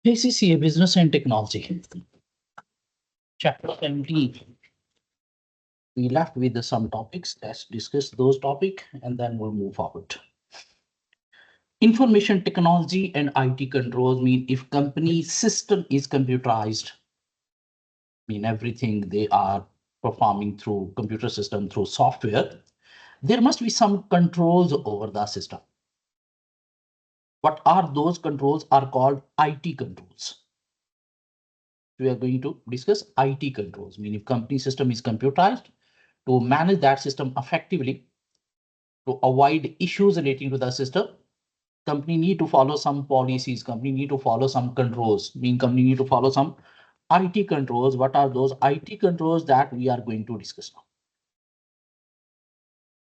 ACCA Business and Technology. Chapter 17. We left with some topics. Let's discuss those topics and then we'll move forward. Information technology and IT controls mean if company system is computerized, mean everything they are performing through computer system through software, there must be some controls over the system. What are those controls are called IT controls. We are going to discuss IT controls, meaning if company system is computerized, to manage that system effectively, to avoid issues relating to the system, company need to follow some policies, company need to follow some controls, mean company need to follow some IT controls. What are those IT controls that we are going to discuss now?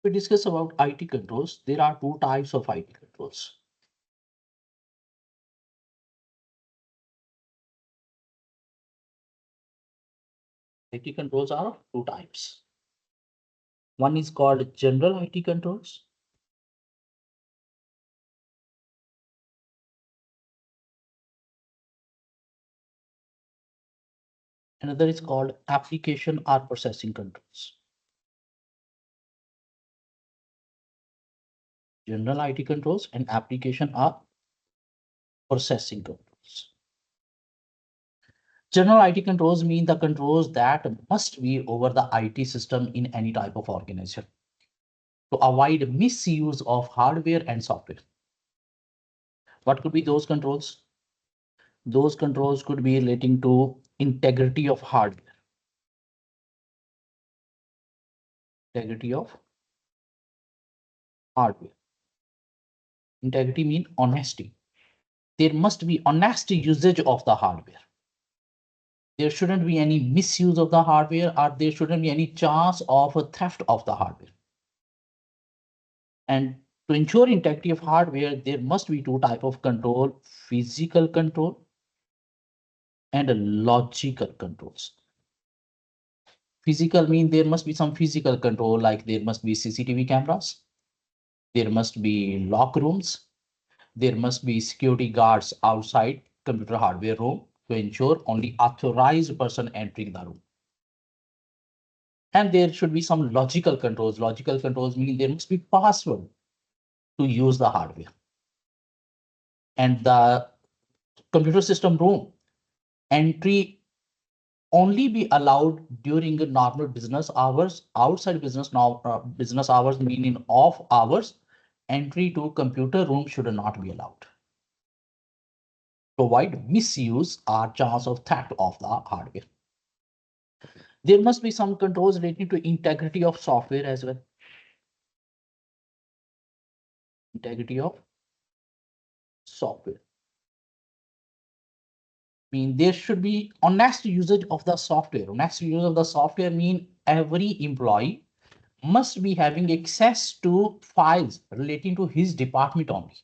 We discuss about IT controls. There are two types of IT controls. IT controls are of two types. One is called general IT controls. Another is called application or processing controls. General IT controls and application or processing controls. General IT controls mean the controls that must be over the IT system in any type of organization to avoid misuse of hardware and software. What could be those controls? Those controls could be relating to integrity of hardware, integrity of hardware. Integrity means honesty. There must be honest usage of the hardware. There shouldn't be any misuse of the hardware, or there shouldn't be any chance of a theft of the hardware. And to ensure integrity of hardware, there must be two types of control: physical control and logical controls. Physical means there must be some physical control, like there must be CCTV cameras, there must be lock rooms, there must be security guards outside computer hardware room to ensure only authorized person entering the room. And there should be some logical controls. Logical controls mean there must be password to use the hardware. And the computer system room entry only be allowed during normal business hours. Outside business now business hours, meaning off hours, entry to computer room should not be allowed. To avoid misuse or chance of theft of the hardware. There must be some controls related to integrity of software as well. Integrity of software. Mean there should be honest usage of the software. Honest use of the software mean every employee must be having access to files relating to his department only.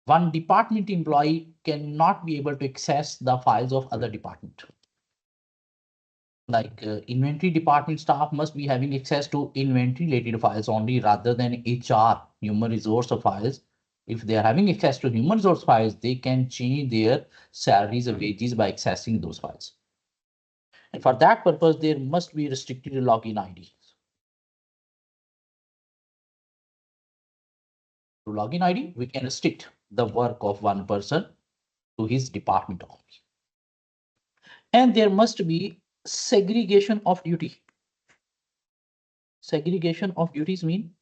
One department employee cannot be able to access the files of other department. Like inventory department staff must be having access to inventory related files only rather than HR, human resource files. If they are having access to human resource files, they can change their salaries or wages by accessing those files. And for that purpose, there must be restricted login ID. To login ID, we can restrict the work of one person to his department only. And there must be segregation of duty. Segregation of duties mean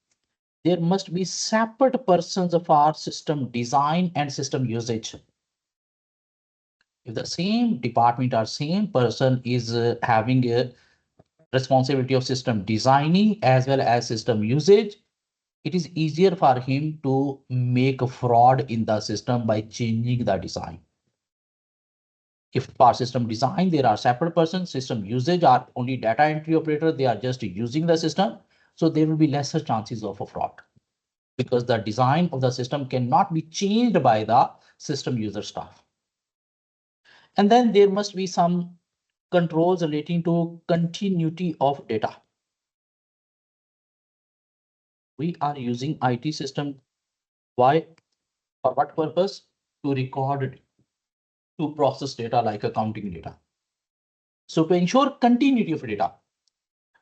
there must be separate persons for system design and system usage. If the same department or same person is having a responsibility of system designing as well as system usage, it is easier for him to make a fraud in the system by changing the design. If for system design, there are separate persons, system usage are only data entry operator, they are just using the system. So there will be lesser chances of a fraud because the design of the system cannot be changed by the system user staff. And then there must be some controls relating to continuity of data. We are using IT system. Why? For what purpose? To record it. to process data like accounting data. So to ensure continuity of data,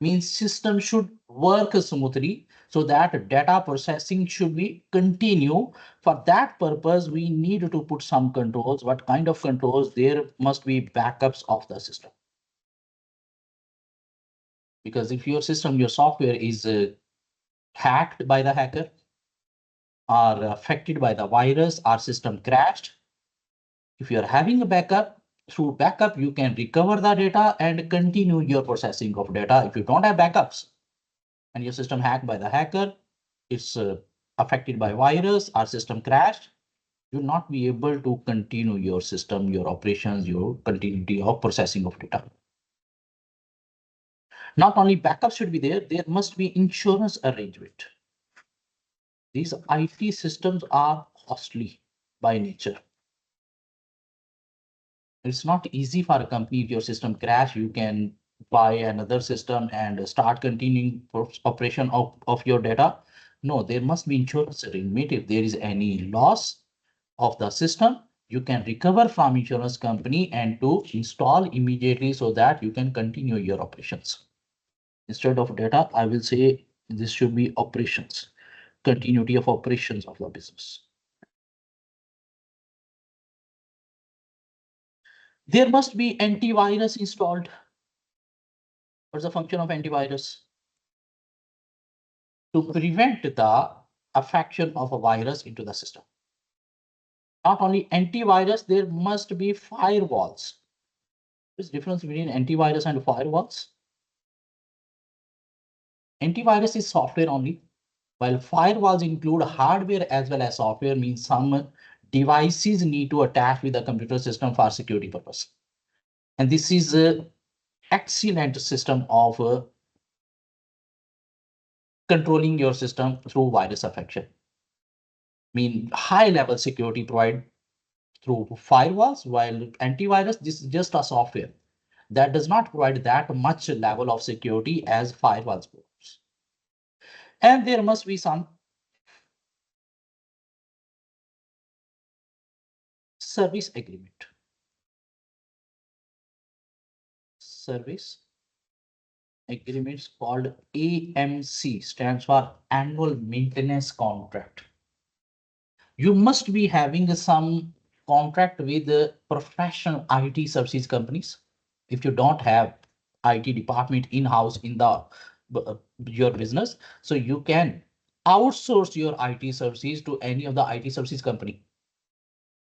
means system should work smoothly so that data processing should be continue. For that purpose, we need to put some controls. What kind of controls? There must be backups of the system. Because if your system, your software is hacked by the hacker or affected by the virus, our system crashed. If you are having a backup, through backup, you can recover the data and continue your processing of data. If you don't have backups and your system hacked by the hacker, it's affected by virus, our system crashed, you'll not be able to continue your system, your operations, your continuity of processing of data. Not only backup should be there must be insurance arrangement. These IT systems are costly by nature. It's not easy for a company. If your system crash, you can buy another system and start continuing operation of your data. No, there must be insurance arrangement. If there is any loss of the system, you can recover from insurance company and to install immediately so that you can continue your operations. Instead of data, I will say this should be operations, continuity of operations of the business. There must be antivirus installed. What's the function of antivirus? To prevent the affection of a virus into the system. Not only antivirus, there must be firewalls. What's the difference between antivirus and firewalls? Antivirus is software only, while firewalls include hardware as well as software, means some devices need to attach with the computer system for security purpose. And this is an excellent system of controlling your system through virus affection. Mean high level security provided through firewalls, while antivirus, this is just a software that does not provide that much level of security as firewalls provides. And there must be some service agreement. Service agreements called AMC stands for annual maintenance contract. You must be having some contract with the professional IT services companies. If you don't have IT department in-house in the your business, so you can outsource your IT services to any of the IT services company.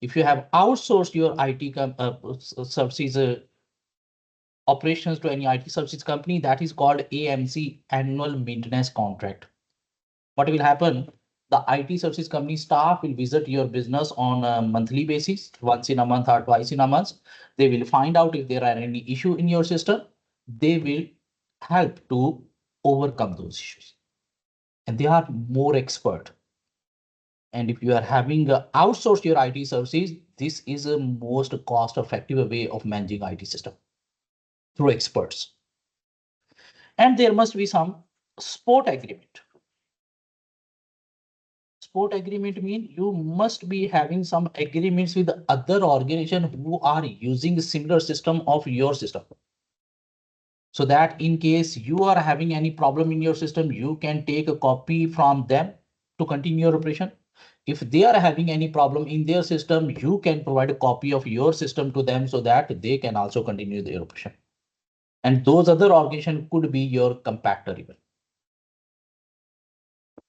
If you have outsourced your IT services operations to any IT services company, that is called AMC, annual maintenance contract. What will happen? The IT services company staff will visit your business on a monthly basis, once in a month or twice in a month. They will find out if there are any issue in your system. They will help to overcome those issues. And they are more expert. And if you are having outsourced your IT services, this is a most cost-effective way of managing IT system through experts. And there must be some support agreement. Support agreement mean you must be having some agreements with other organization who are using similar system of your system. So that in case you are having any problem in your system, you can take a copy from them to continue your operation. If they are having any problem in their system, you can provide a copy of your system to them so that they can also continue their operation. And those other organizations could be your competitor even.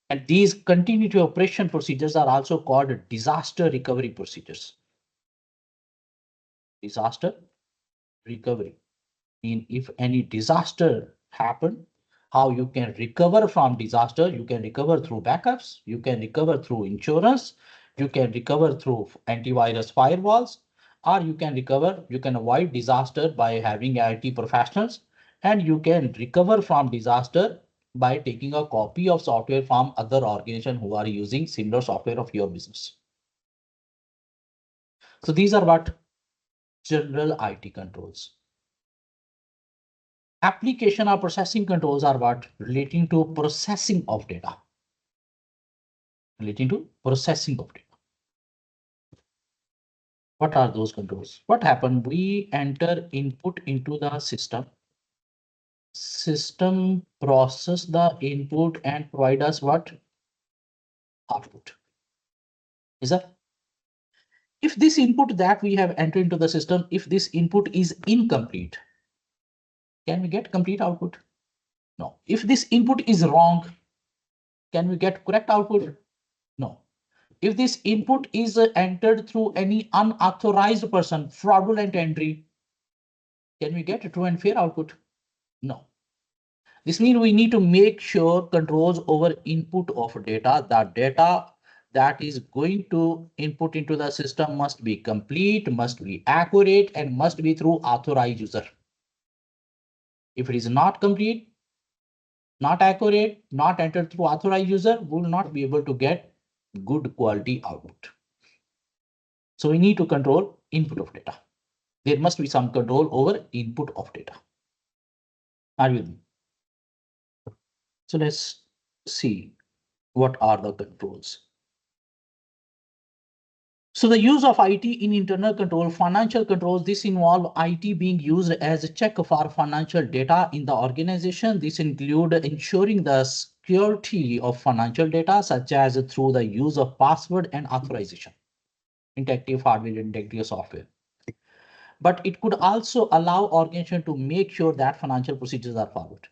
And these continuity operation procedures are also called disaster recovery procedures. Disaster recovery mean if any disaster happen, how you can recover from disaster. You can recover through backups, you can recover through insurance, you can recover through antivirus firewalls, or you can avoid disaster by having IT professionals, and you can recover from disaster by taking a copy of software from other organizations who are using similar software of your business. So these are what general IT controls. Application or processing controls are what? Relating to processing of data. Relating to processing of data. What are those controls? What happened? We enter input into the system. System process the input and provide us what? Output. Is that? If this input that we have entered into the system, if this input is incomplete, can we get complete output? No. If this input is wrong, can we get correct output? No. If this input is entered through any unauthorized person, fraudulent entry, can we get a true and fair output? No. This means we need to make sure controls over input of data. The data that is going to input into the system must be complete, must be accurate, and must be through authorized user. If it is not complete, not accurate, not entered through authorized user, we will not be able to get good quality output. So we need to control input of data. There must be some control over input of data. Are you with me? So let's see what are the controls. So the use of IT in internal control, financial controls, this involve IT being used as a check for financial data in the organization. This include ensuring the security of financial data, such as through the use of password and authorization, integrative hardware, integrative software. But it could also allow organization to make sure that financial procedures are followed.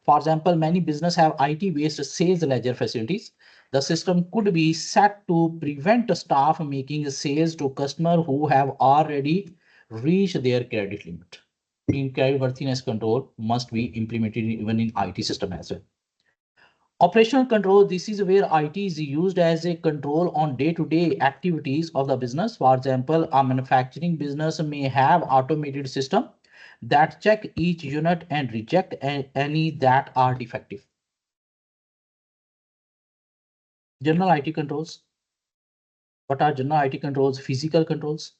For example, many business have IT-based sales ledger facilities. The system could be set to prevent staff making sales to customers who have already reached their credit limit. In creditworthiness control must be implemented even in IT system as well. Operational control, this is where IT is used as a control on day-to-day activities of the business. For example, a manufacturing business may have automated system that check each unit and reject any that are defective. General IT controls. What are general IT controls? Physical controls.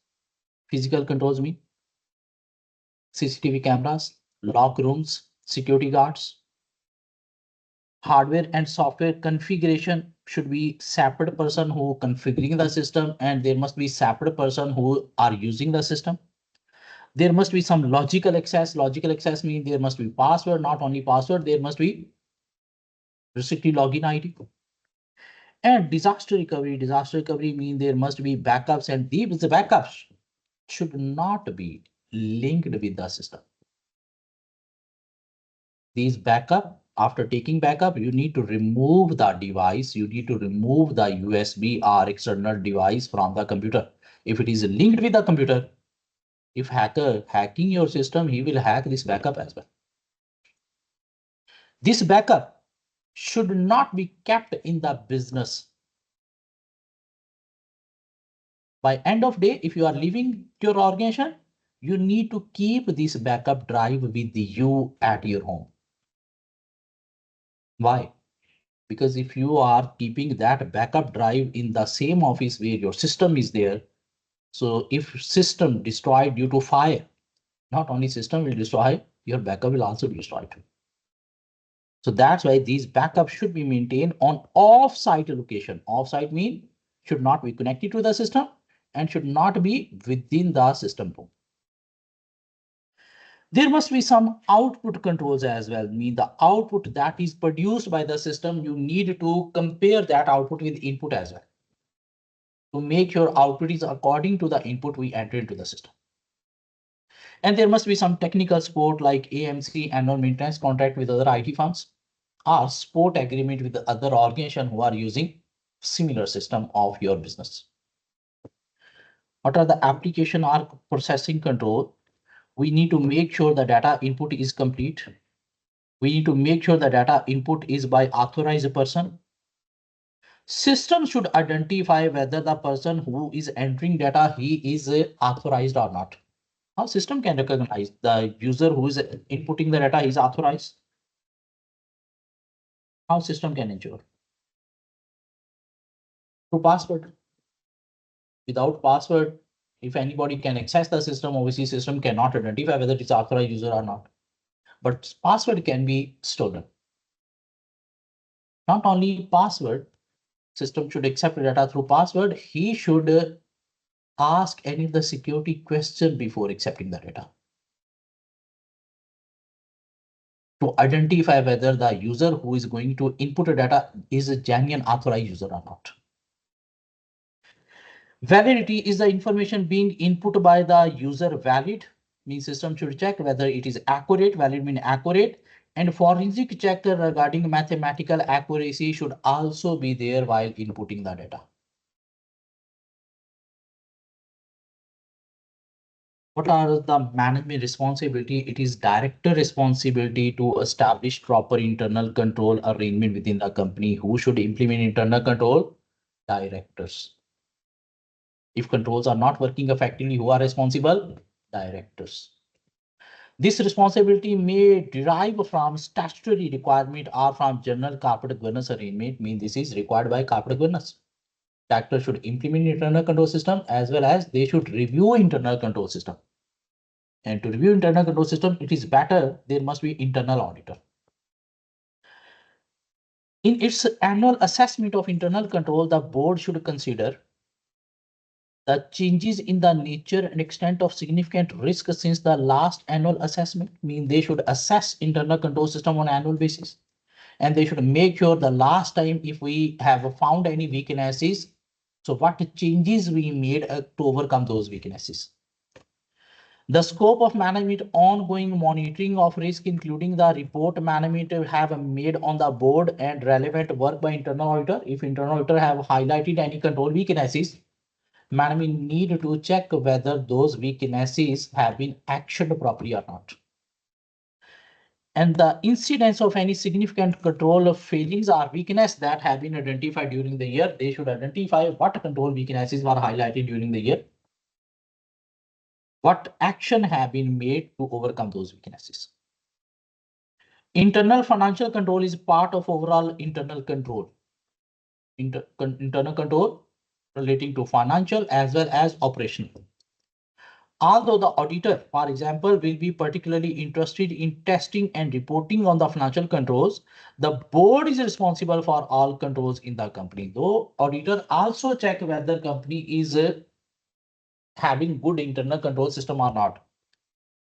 Physical controls mean CCTV cameras, lock rooms, security guards. Hardware and software configuration should be separate person who configuring the system, and there must be separate person who are using the system. There must be some logical access. Logical access means there must be password, not only password, there must be restricted login ID. And disaster recovery. Disaster recovery means there must be backups, and these backups should not be linked with the system. These backup, after taking backup, you need to remove the device. You need to remove the USB or external device from the computer. If it is linked with the computer, if hacker hacking your system, he will hack this backup as well. This backup should not be kept in the business. By end of day, if you are leaving your organization, you need to keep this backup drive with you at your home. Why? Because if you are keeping that backup drive in the same office where your system is there, so if system destroyed due to fire, not only system will destroy, your backup will also be destroyed. So that's why these backups should be maintained on off-site location. Off-site mean should not be connected to the system and should not be within the system room. There must be some output controls as well. Mean the output that is produced by the system, you need to compare that output with input as well to make your output is according to the input we enter into the system. And there must be some technical support like AMC, annual maintenance contract with other IT firms, or support agreement with the other organization who are using similar system of your business. What are the application or processing control? We need to make sure the data input is complete. We need to make sure the data input is by authorized person. System should identify whether the person who is entering data, he is authorized or not. How system can recognize the user who is inputting the data is authorized? How system can ensure? Through password. Without password, if anybody can access the system, obviously system cannot identify whether it's authorized user or not. But password can be stolen. Not only password, system should accept data through password. He should ask any of the security question before accepting the data to identify whether the user who is going to input the data is a genuine authorized user or not. Validity is the information being input by the user valid, means system should check whether it is accurate, valid mean accurate, and forensic check regarding mathematical accuracy should also be there while inputting the data. What are the management responsibility? It is director responsibility to establish proper internal control arrangement within the company. Who should implement internal control? Directors. If controls are not working effectively, who are responsible? Directors. This responsibility may derive from statutory requirement or from general corporate governance arrangement. Mean this is required by corporate governance. Directors should implement internal control system as well as they should review internal control system. And to review internal control system, it is better there must be internal auditor. In its annual assessment of internal control, the board should consider the changes in the nature and extent of significant risk since the last annual assessment. Mean they should assess internal control system on annual basis. And they should make sure the last time if we have found any weaknesses, so what changes we made to overcome those weaknesses. The scope of management ongoing monitoring of risk, including the report management have made on the board and relevant work by internal auditor. If internal auditor have highlighted any control weaknesses, management need to check whether those weaknesses have been actioned properly or not. And the incidence of any significant control of failings or weakness that have been identified during the year, they should identify what control weaknesses were highlighted during the year, what action have been made to overcome those weaknesses. Internal financial control is part of overall internal control. Internal control relating to financial as well as operational. Although the auditor, for example, will be particularly interested in testing and reporting on the financial controls, the board is responsible for all controls in the company. Though auditor also check whether company is having good internal control system or not.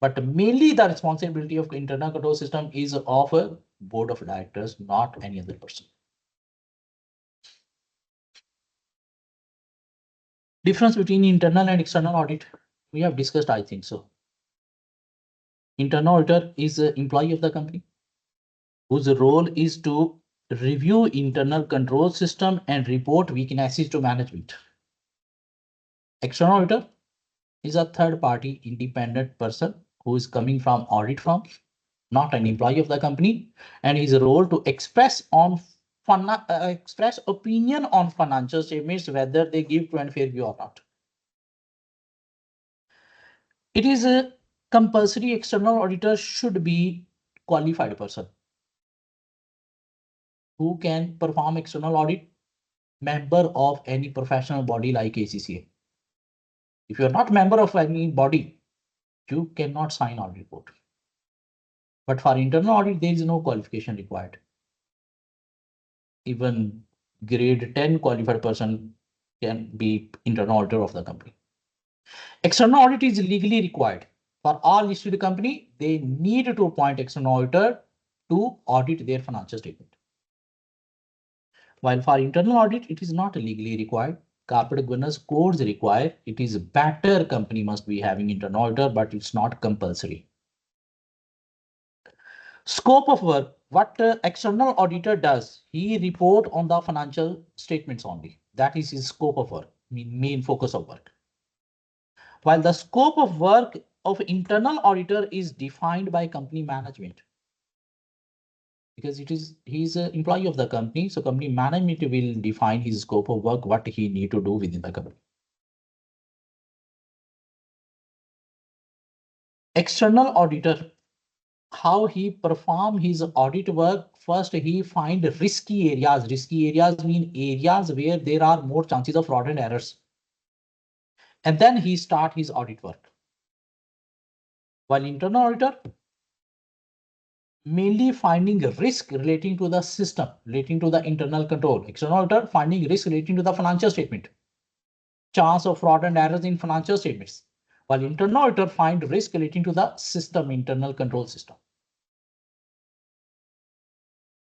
But mainly the responsibility of internal control system is of a board of directors, not any other person. Difference between internal and external audit, we have discussed, I think so. Internal auditor is an employee of the company whose role is to review internal control system and report weaknesses to management. External auditor is a third party independent person who is coming from audit firm, not an employee of the company, and his role to express opinion on financial statements, whether they give true and fair view or not. It is a compulsory external auditor should be qualified person who can perform external audit, member of any professional body like ACCA. If you are not member of any body, you cannot sign audit report. But for internal audit, there is no qualification required. Even grade 10 qualified person can be internal auditor of the company. External audit is legally required. For all listed company, they need to appoint external auditor to audit their financial statement. While for internal audit, it is not legally required. Corporate governance codes require. It is better company must be having internal auditor, but it's not compulsory. Scope of work. What external auditor does, he report on the financial statements only. That is his scope of work, main focus of work. While the scope of work of internal auditor is defined by company management. Because he's an employee of the company, so company management will define his scope of work, what he need to do within the company. External auditor, how he perform his audit work. First, he find risky areas. Risky areas mean areas where there are more chances of fraud and errors. And then he start his audit work. While internal auditor, mainly finding risk relating to the system, relating to the internal control. External auditor finding risk relating to the financial statement. chance of fraud and errors in financial statements, while internal auditor find risk relating to the system, internal control system.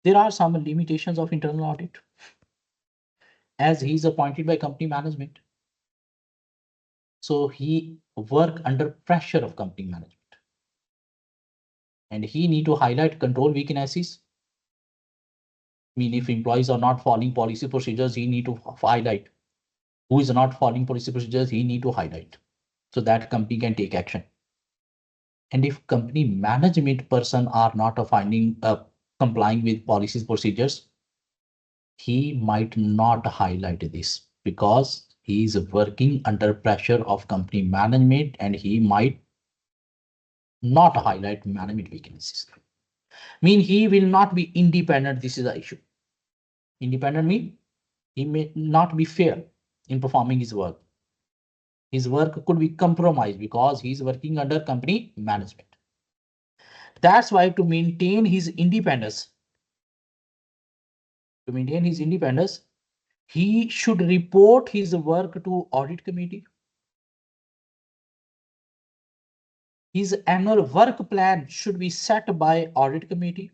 There are some limitations of internal audit, as he is appointed by company management. So he work under pressure of company management. And he need to highlight control weaknesses. I mean, if employees are not following policy procedures, he need to highlight. Who is not following policy procedures, he need to highlight so that company can take action. And if company management person are not complying with policies procedures, he might not highlight this because he is working under pressure of company management and he might not highlight management weaknesses. Mean he will not be independent. This is the issue. Independent mean he may not be fair in performing his work. His work could be compromised because he is working under company management. That's why to maintain his independence, he should report his work to audit committee. His annual work plan should be set by audit committee.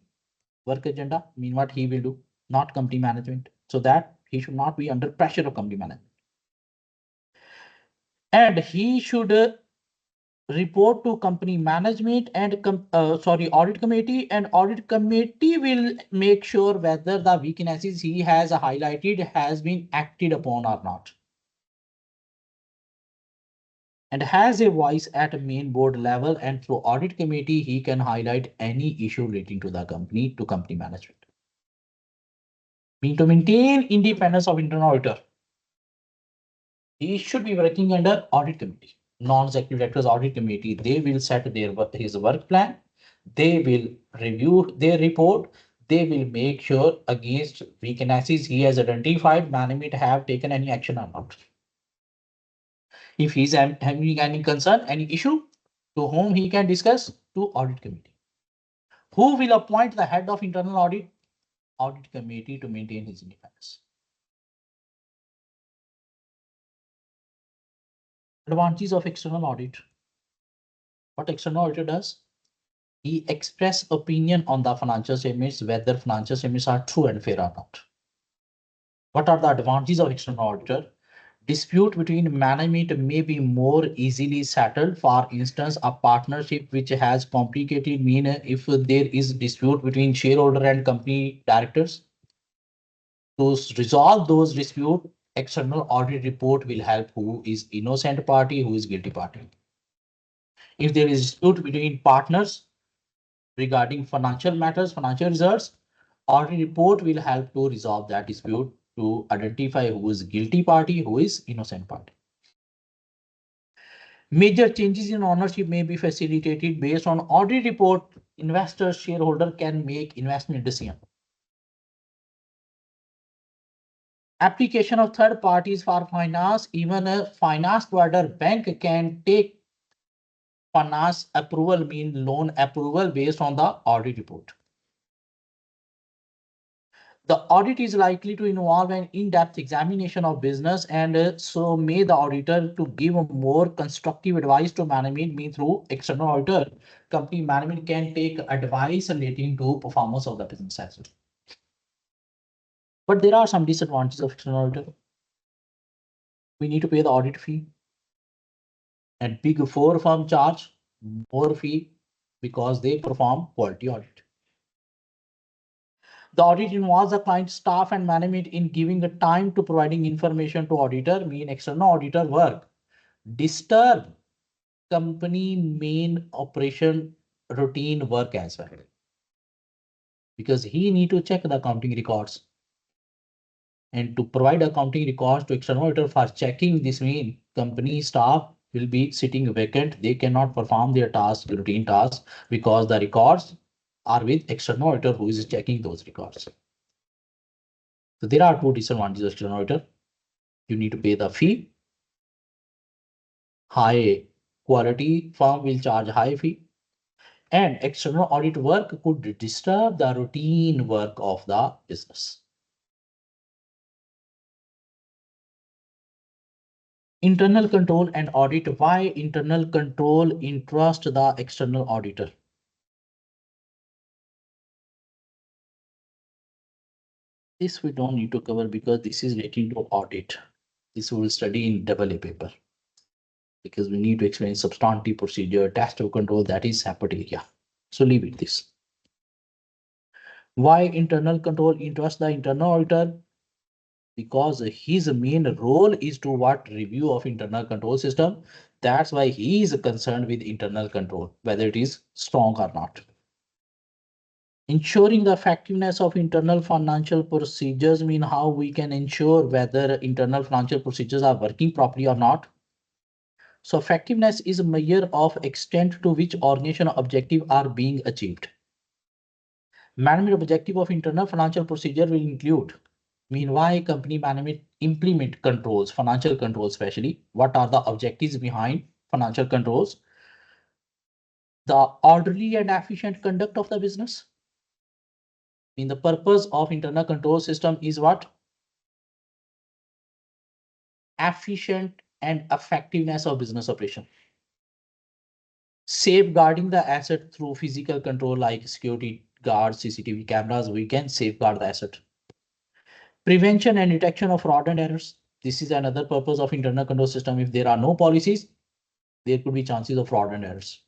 Work agenda, mean what he will do, not company management, so that he should not be under pressure of company management. And he should report to company management and audit committee, and audit committee will make sure whether the weaknesses he has highlighted has been acted upon or not. And has a voice at a main board level, and through audit committee he can highlight any issue relating to the company to company management. Mean to maintain independence of internal auditor, he should be working under audit committee, non-executive directors audit committee. They will set his work plan, they will review their report, they will make sure against weaknesses he has identified management have taken any action or not. If he's having any concern, any issue, to whom he can discuss? To audit committee. Who will appoint the head of internal audit? Audit committee, to maintain his independence. Advantages of external audit. What external auditor does? He express opinion on the financial statements, whether financial statements are true and fair or not. What are the advantages of external auditor? Dispute between management may be more easily settled. For instance, a partnership which has complicated mean if there is dispute between shareholder and company directors, to resolve those dispute, external audit report will help who is innocent party, who is guilty party. If there is dispute between partners regarding financial matters, financial results, audit report will help to resolve that dispute, to identify who is guilty party, who is innocent party. Major changes in ownership may be facilitated based on audit report. Investor, shareholder can make investment decision. Application of third parties for finance, even a finance provider bank can take finance approval, mean loan approval based on the audit report. The audit is likely to involve an in-depth examination of business, and so may the auditor to give a more constructive advice to management. Mean through external auditor, company management can take advice relating to performance of the business as well. But there are some disadvantages of external auditor. We need to pay the audit fee, and big four firm charge more fee because they perform quality audit. The audit involves the client, staff, and management in giving the time to providing information to auditor. Mean external auditor work disturb company main operation routine work as well, because he need to check the accounting records, and to provide accounting records to external auditor for checking this, mean company staff will be sitting vacant. They cannot perform their task, routine tasks, because the records are with external auditor who is checking those records. So there are two disadvantages of external auditor. You need to pay the fee. High quality firm will charge high fee, and external audit work could disturb the routine work of the business. Internal control and audit. Why internal control entrust the external auditor? This we don't need to cover because this is relating to audit. This we will study in double A paper because we need to explain substantive procedure, test of control, that is separate area. So leave it this. Why internal control entrusts the internal auditor? Because his main role is to what review of internal control system. That's why he is concerned with internal control, whether it is strong or not. Ensuring the effectiveness of internal financial procedures mean how we can ensure whether internal financial procedures are working properly or not. So effectiveness is a measure of extent to which organizational objectives are being achieved. Management objective of internal financial procedure will include, meanwhile, company management implement controls, financial controls especially. What are the objectives behind financial controls? The orderly and efficient conduct of the business. The purpose of internal control system is what? Efficient and effectiveness of business operation. Safeguarding the asset through physical control like security guards, CCTV cameras, we can safeguard the asset. Prevention and detection of fraud and errors. This is another purpose of internal control system. If there are no policies, there could be chances of fraud and errors.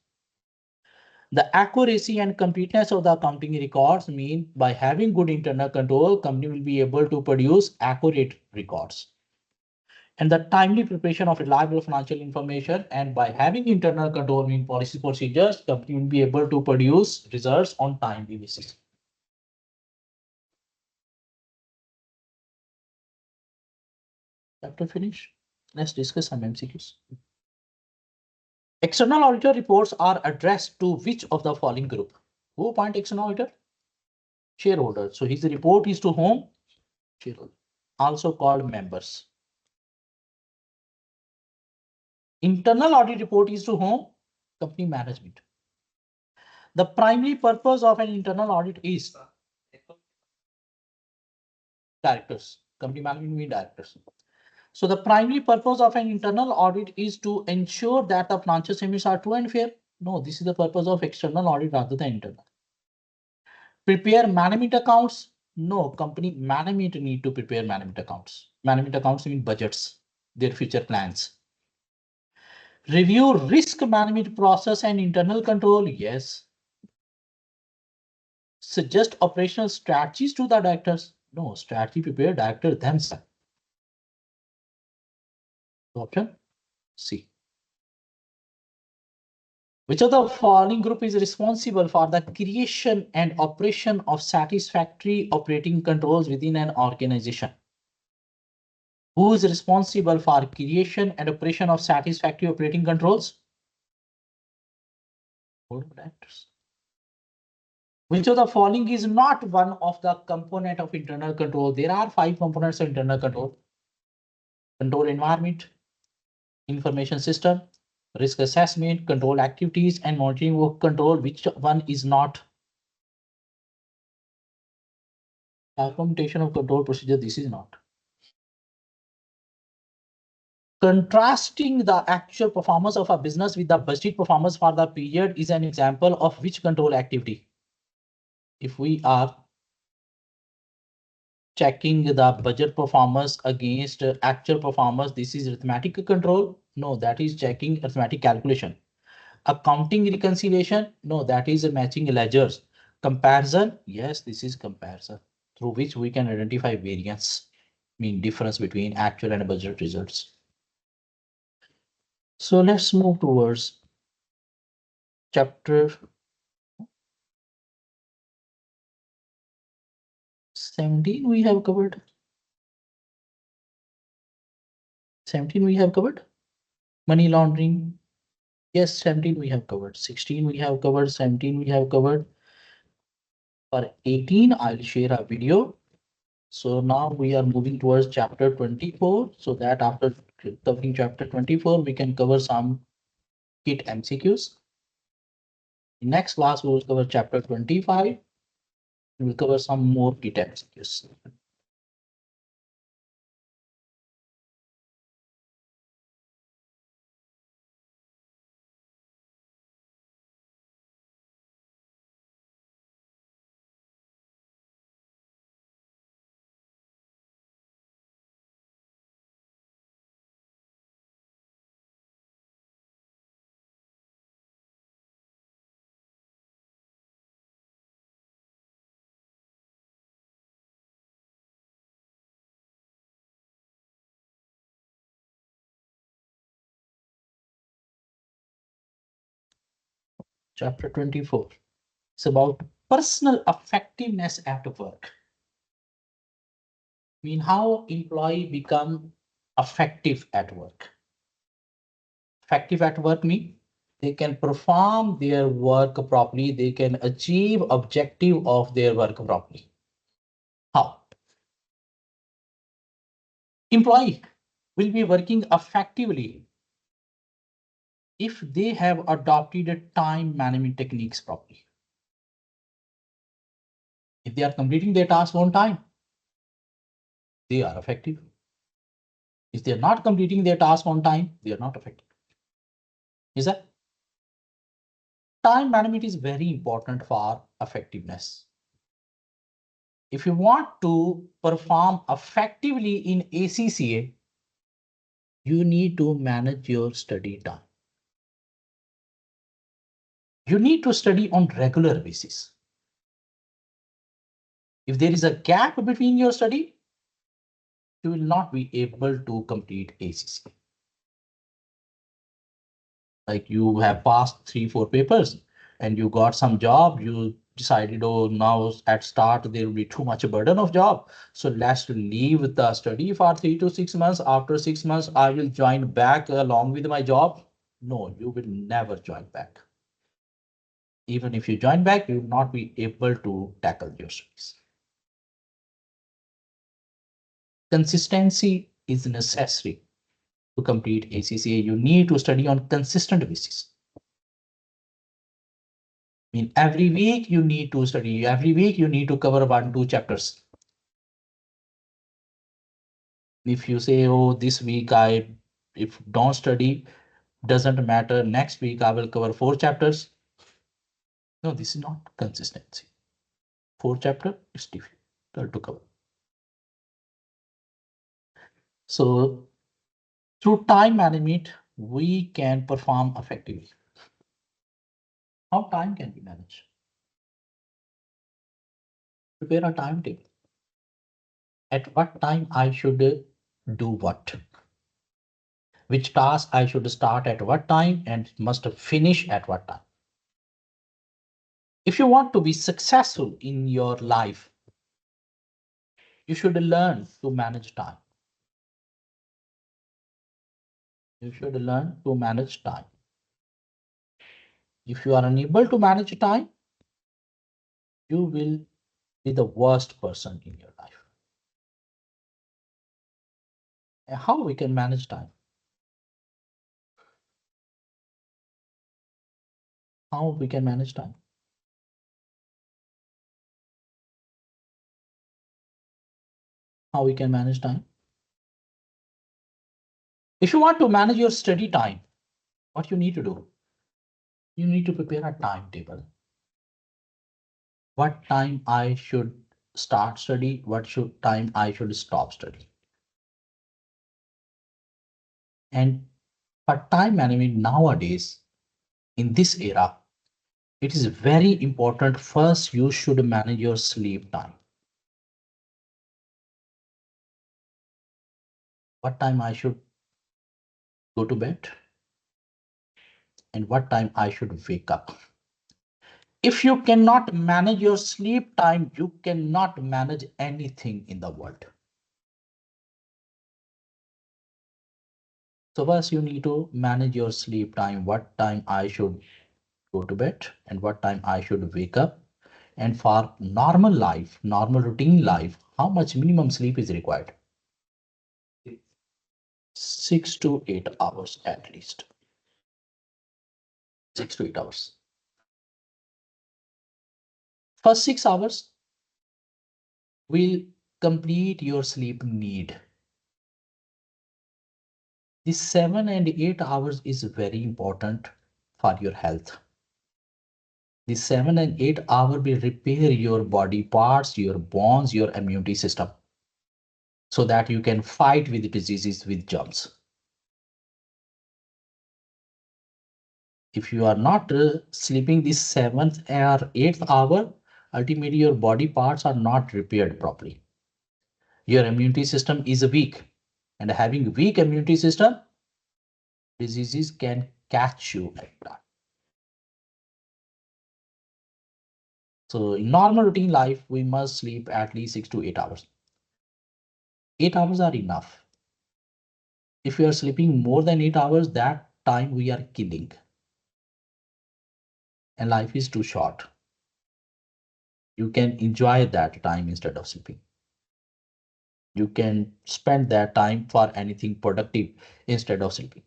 The accuracy and completeness of the accounting records mean by having good internal control, company will be able to produce accurate records. And the timely preparation of reliable financial information, and by having internal control mean policy procedures, company will be able to produce results on timely basis. Chapter finish. Let's discuss some MCQs. External auditor reports are addressed to which of the following group? Who appoint external auditor? Shareholder. So his report is to whom? Shareholder. Also called members. Internal audit report is to whom? Company management. The primary purpose of an internal audit is directors. Company management means directors. So the primary purpose of an internal audit is to ensure that the financial statements are true and fair. No, this is the purpose of external audit rather than internal. Prepare management accounts. No, company management need to prepare management accounts. Management accounts mean budgets, their future plans. Review risk management process and internal control. Yes. Suggest operational strategies to the directors. No, strategy prepare director themselves. Option C. Which of the following group is responsible for the creation and operation of satisfactory operating controls within an organization? Who is responsible for creation and operation of satisfactory operating controls? Board of directors. Which of the following is not one of the component of internal control? There are 5 components of internal control. Control environment, information system, risk assessment, control activities, and monitoring work control. Which one is not? Documentation of control procedure, this is not. Contrasting the actual performance of a business with the budget performance for the period is an example of which control activity? If we are checking the budget performance against actual performance, this is arithmetic control. No, that is checking arithmetic calculation. Accounting reconciliation. No, that is matching ledgers. Comparison. Yes, this is comparison through which we can identify variance, mean difference between actual and budget results. So let's move towards chapter 17 we have covered. 17 we have covered. Money laundering. Yes, 17 we have covered. 16 we have covered. 17 we have covered. For 18, I'll share a video. So now we are moving towards chapter 24. So that after covering chapter 24, we can cover some kit MCQs. Next class, we will cover chapter 25. We'll cover some more kit MCQs. Chapter 24. It's about personal effectiveness at work. I mean, how employee become effective at work. Effective at work mean they can perform their work properly. They can achieve objective of their work properly. How? Employee will be working effectively if they have adopted time management techniques properly. If they are completing their task on time, they are effective. If they are not completing their task on time, they are not effective. Is that? Time management is very important for effectiveness. If you want to perform effectively in ACCA, you need to manage your study time. You need to study on regular basis. If there is a gap between your study, you will not be able to complete ACCA. Like you have passed 3-4 papers and you got some job, you decided, oh, now at start there will be too much burden of job, so let's leave the study for 3 to 6 months. After 6 months I will join back along with my job. No, you will never join back. Even if you join back, you will not be able to tackle your studies. Consistency is necessary to complete ACCA. You need to study on consistent basis. I mean, every week you need to study. Every week you need to cover 1-2 chapters. If you say, oh, this week if don't study, doesn't matter. Next week I will cover 4 chapters. No, this is not consistency. 4 chapter is difficult to cover. So through time management, we can perform effectively. How time can be managed? Prepare a timetable. At what time I should do what? Which task I should start at what time and must finish at what time? If you want to be successful in your life, you should learn to manage time. You should learn to manage time. If you are unable to manage time, you will be the worst person in your life. And how we can manage time? How we can manage time? How we can manage time? If you want to manage your study time, what you need to do? You need to prepare a timetable. What time I should start study? What time I should stop study? And for time management nowadays, in this era, it is very important. First, you should manage your sleep time. What time I should go to bed and what time I should wake up. If you cannot manage your sleep time, you cannot manage anything in the world. So first you need to manage your sleep time, what time I should go to bed and what time I should wake up. And for normal life, normal routine life, how much minimum sleep is required? 6 to 8 hours at least. 6 to 8 hours. First 6 hours will complete your sleep need. This 7 and 8 hours is very important for your health. The 7 and 8 hour will repair your body parts, your bones, your immunity system, so that you can fight with diseases with germs. If you are not sleeping this 7th or 8th hour, ultimately your body parts are not repaired properly. Your immunity system is weak, and having weak immunity system, diseases can catch you like that. So in normal routine life, we must sleep at least 6 to 8 hours. 8 hours are enough. If we are sleeping more than 8 hours, that time we are killing. And life is too short. You can enjoy that time instead of sleeping. You can spend that time for anything productive instead of sleeping.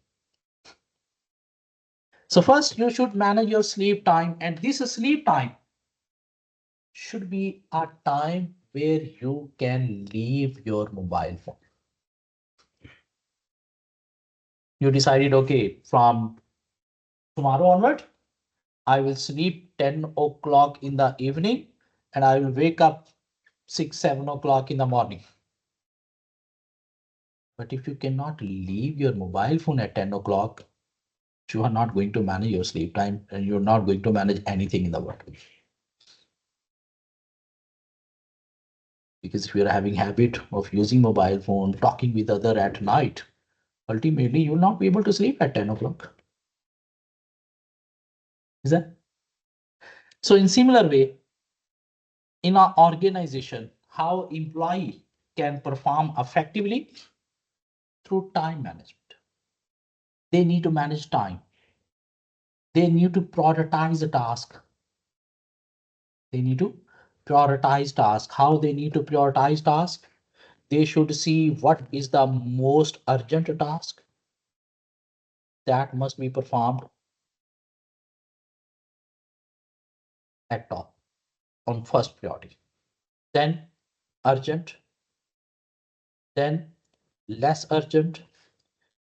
So first you should manage your sleep time, and this sleep time should be a time where you can leave your mobile phone. You decided, okay, from tomorrow onward, I will sleep 10 o'clock in the evening and I will wake up 6, 7 o'clock in the morning. But if you cannot leave your mobile phone at 10 o'clock, you are not going to manage your sleep time and you're not going to manage anything in the world. Because if you're having habit of using mobile phone, talking with other at night, ultimately you'll not be able to sleep at 10 o'clock. Is that? So in similar way, in our organization, how employee can perform effectively through time management. They need to manage time. They need to prioritize the task. They need to prioritize task. How they need to prioritize task? They should see what is the most urgent task that must be performed at top on first priority. Then urgent, then less urgent,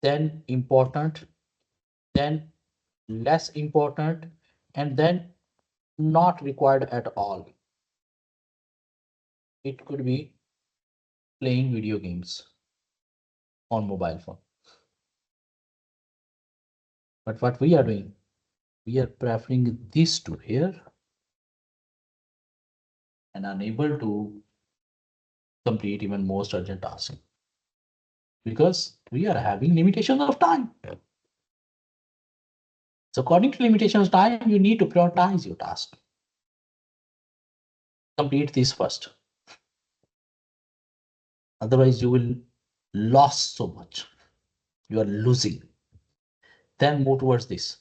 then important, then less important, and then not required at all. It could be playing video games on mobile phone. But what we are doing, we are preferring this to here and unable to complete even most urgent tasks because we are having limitations of time. So according to limitations of time, you need to prioritize your task. Complete this first. Otherwise, you will lose so much. You are losing. Then move towards this.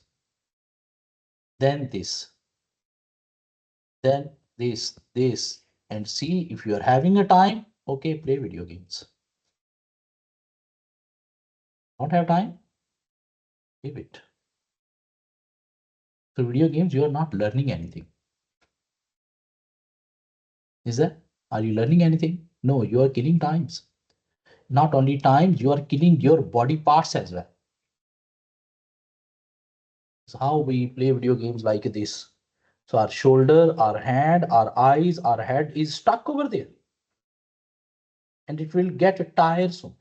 Then this. Then this. And see if you are having a time, okay, play video games. Don't have time? Leave it. So video games, you are not learning anything. Is that? Are you learning anything? No, you are killing times. Not only time, you are killing your body parts as well. So how we play video games like this. So our shoulder, our hand, our eyes, our head is stuck over there. And it will get tired soon.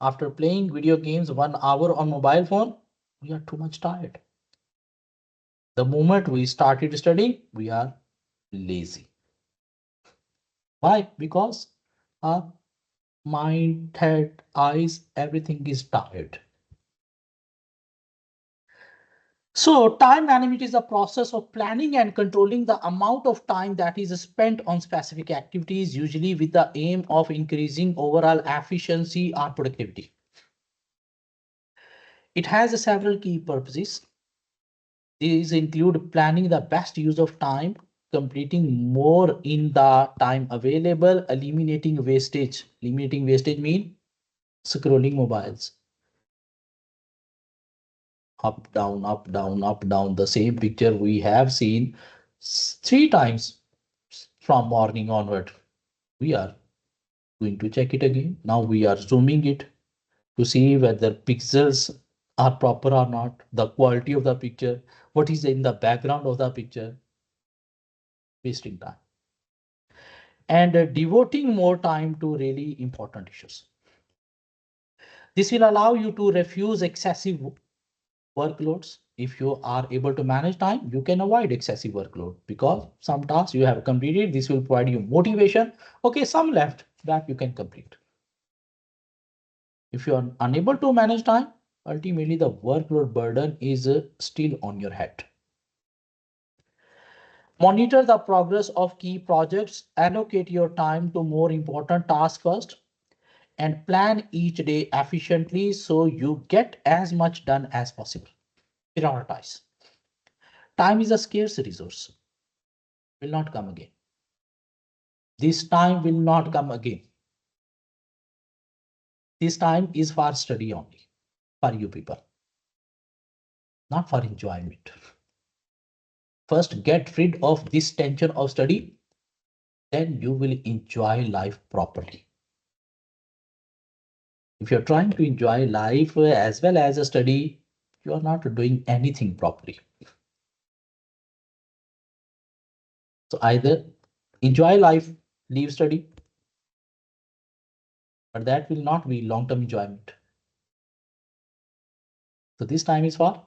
After playing video games 1 hour on mobile phone, we are too much tired. The moment we started studying, we are lazy. Why? Because our mind, head, eyes, everything is tired. So time management is a process of planning and controlling the amount of time that is spent on specific activities, usually with the aim of increasing overall efficiency or productivity. It has several key purposes. These include planning the best use of time, completing more in the time available, eliminating wastage. Eliminating wastage means scrolling mobiles. Up, down, up, down, up, down. The same picture we have seen 3 times from morning onward. We are going to check it again. Now we are zooming it to see whether pixels are proper or not, the quality of the picture, what is in the background of the picture, wasting time. And devoting more time to really important issues. This will allow you to refuse excessive workloads. If you are able to manage time, you can avoid excessive workload because some tasks you have completed. This will provide you motivation. Okay, some left that you can complete. If you are unable to manage time, ultimately the workload burden is still on your head. Monitor the progress of key projects, allocate your time to more important tasks first, and plan each day efficiently so you get as much done as possible. Prioritize. Time is a scarce resource, will not come again. This time will not come again. This time is for study only, for you people, not for enjoyment. First, get rid of this tension of study, then you will enjoy life properly. If you're trying to enjoy life as well as a study, you are not doing anything properly. So either enjoy life, leave study, but that will not be long-term enjoyment. So this time is for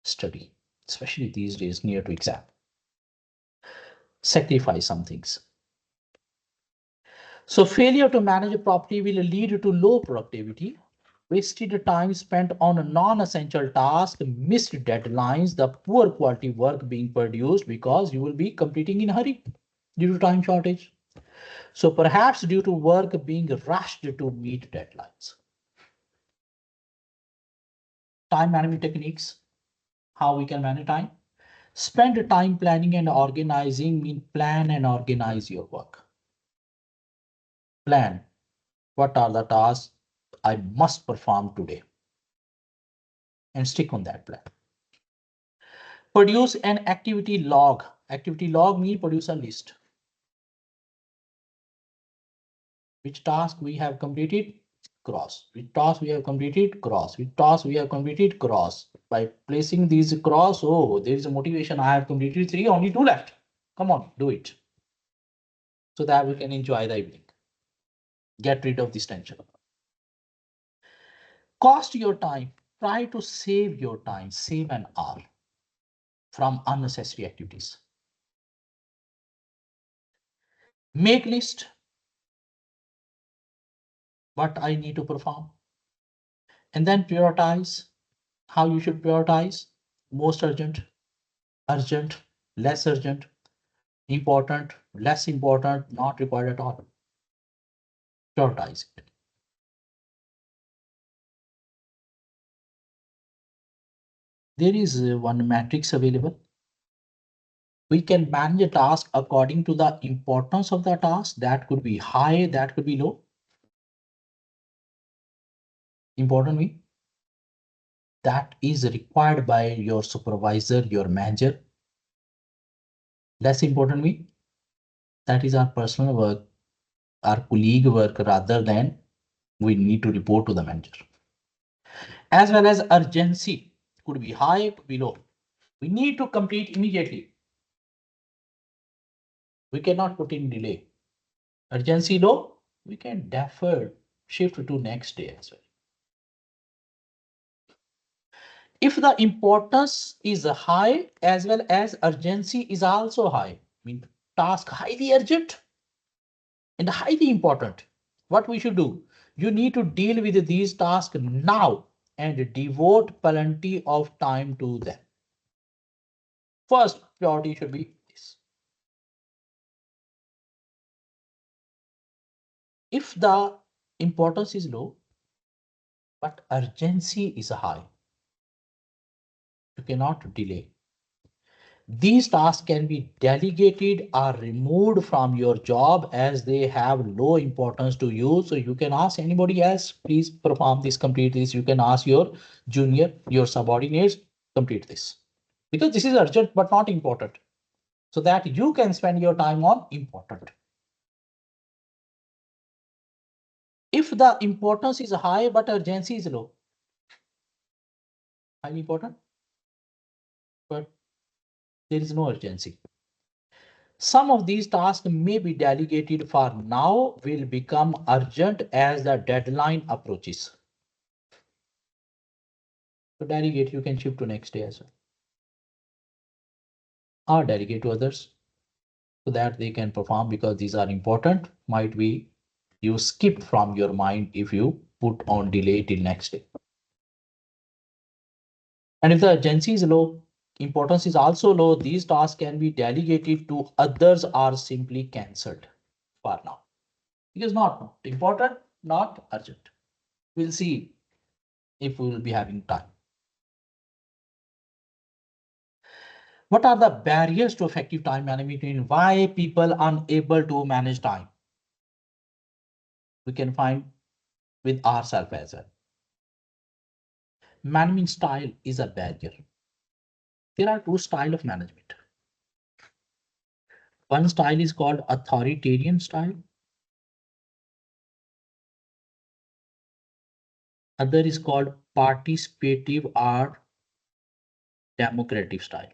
study, especially these days near to exam. Sacrifice some things. So failure to manage properly will lead to low productivity, wasted time spent on non-essential tasks, missed deadlines, the poor quality work being produced because you will be completing in a hurry due to time shortage. So perhaps due to work being rushed to meet deadlines. Time management techniques, how we can manage time. Spend time planning and organizing, mean plan and organize your work. Plan. What are the tasks I must perform today? And stick on that plan. Produce an activity log. Activity log means produce a list. Which task we have completed, cross. Which task we have completed, cross. Which task we have completed, cross. By placing these cross, oh, there is a motivation. I have completed 3, only 2 left. Come on, do it. So that we can enjoy the evening. Get rid of this tension. Cost your time. Try to save your time, save an hour from unnecessary activities. Make list what I need to perform. And then prioritize. How you should prioritize: most urgent, urgent, less urgent, important, less important, not required at all. Prioritize it. There is one matrix available. We can manage a task according to the importance of the task. That could be high, that could be low. Important me, that is required by your supervisor, your manager. Less important me, that is our personal work, our colleague work, rather than we need to report to the manager. As well as urgency, could be high, could be low. We need to complete immediately. We cannot put in delay. Urgency low, we can defer, shift to next day as well. If the importance is high as well as urgency is also high, I mean task highly urgent and highly important, what we should do? You need to deal with these tasks now and devote plenty of time to them. First priority should be this. If the importance is low, but urgency is high, you cannot delay. These tasks can be delegated or removed from your job as they have low importance to you. So you can ask anybody else, please perform this, complete this. You can ask your junior, your subordinates, complete this. Because this is urgent but not important. So that you can spend your time on important. If the importance is high but urgency is low, highly important, but there is no urgency. Some of these tasks may be delegated for now, will become urgent as the deadline approaches. So delegate, you can shift to next day as well. Or delegate to others so that they can perform, because these are important. Might be you skip from your mind if you put on delay till next day. And if the urgency is low, importance is also low. These tasks can be delegated to others or simply cancelled for now. Because not important, not urgent. We'll see if we will be having time. What are the barriers to effective time management? Why people unable to manage time? We can find with ourselves as well. Management style is a barrier. There are two styles of management. One style is called authoritarian style. Other is called participative or democratic style.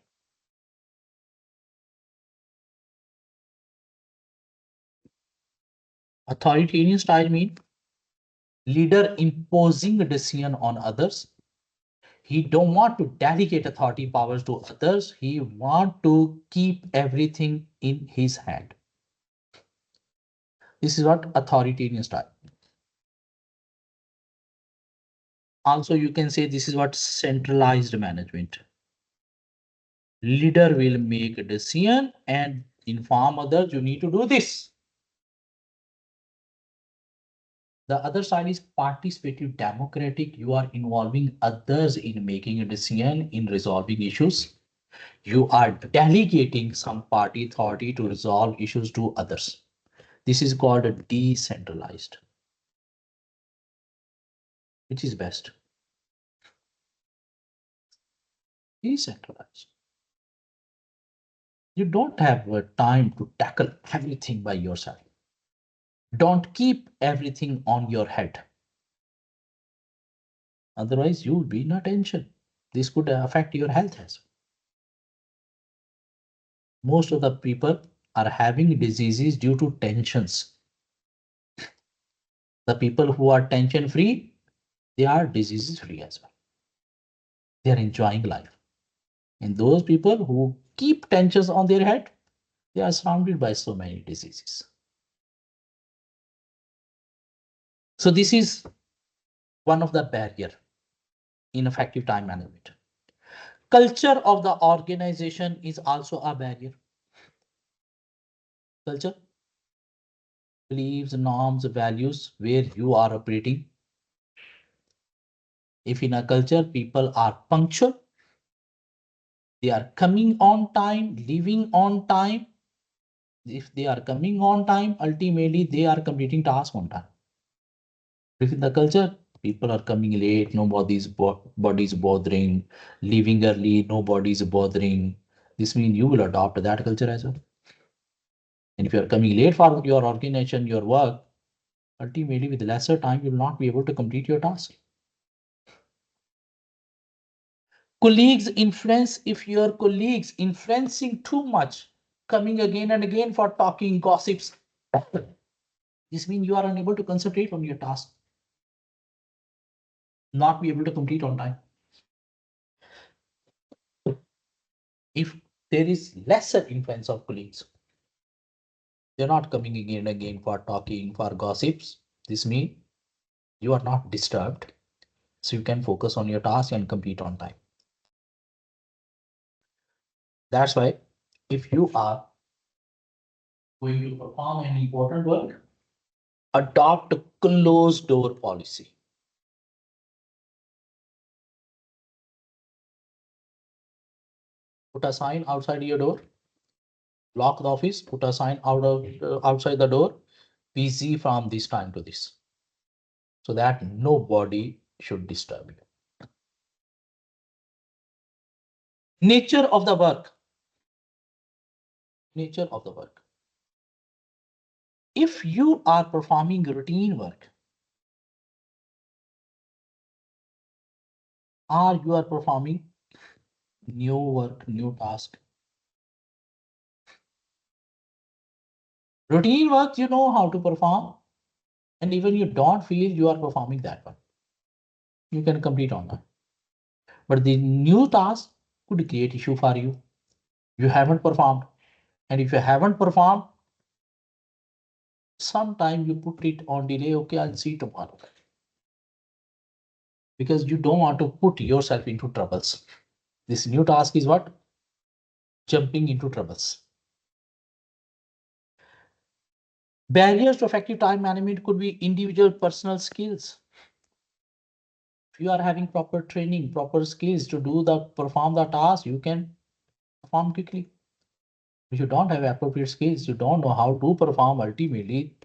Authoritarian style means leader imposing a decision on others. He don't want to delegate authority powers to others. He want to keep everything in his hand. This is what authoritarian style. Also, you can say this is what centralized management. Leader will make a decision and inform others, you need to do this. The other side is participative democratic. You are involving others in making a decision, in resolving issues. You are delegating some party authority to resolve issues to others. This is called decentralized. Which is best? Decentralized. You don't have time to tackle everything by yourself. Don't keep everything on your head. Otherwise, you'll be in a tension. This could affect your health as well. Most of the people are having diseases due to tensions. The people who are tension free, they are diseases free as well. They are enjoying life. And those people who keep tensions on their head, they are surrounded by so many diseases. So this is one of the barrier in effective time management. Culture of the organization is also a barrier. Culture, beliefs, norms, values, where you are operating. If in a culture people are punctual, they are coming on time, leaving on time. If they are coming on time, ultimately they are completing tasks on time. If in the culture, people are coming late, nobody's body's bothering, leaving early, nobody's bothering. This means you will adopt that culture as well. And if you are coming late for your organization, your work, ultimately with lesser time, you will not be able to complete your task. Colleagues influence. If your colleagues influencing too much, coming again and again for talking gossips, this means you are unable to concentrate on your task, not be able to complete on time. If there is lesser influence of colleagues, they're not coming again and again for talking, for gossips. This means you are not disturbed, so you can focus on your task and complete on time. That's why if you are going to perform an important work, adopt a closed door policy. Put a sign outside your door, lock the office, put a sign outside the door, busy from this time to this, so that nobody should disturb you. Nature of the work. Nature of the work. If you are performing routine work, or you are performing new work, new task. Routine work, you know how to perform, and even you don't feel you are performing that one. You can complete on that. But the new task could create issue for you. You haven't performed. And if you haven't performed, sometime you put it on delay. Okay, I'll see tomorrow. Because you don't want to put yourself into troubles. This new task is what? Jumping into troubles. Barriers to effective time management could be individual personal skills. If you are having proper training, proper skills to perform the task, you can perform quickly. If you don't have appropriate skills, you don't know how to perform, ultimately,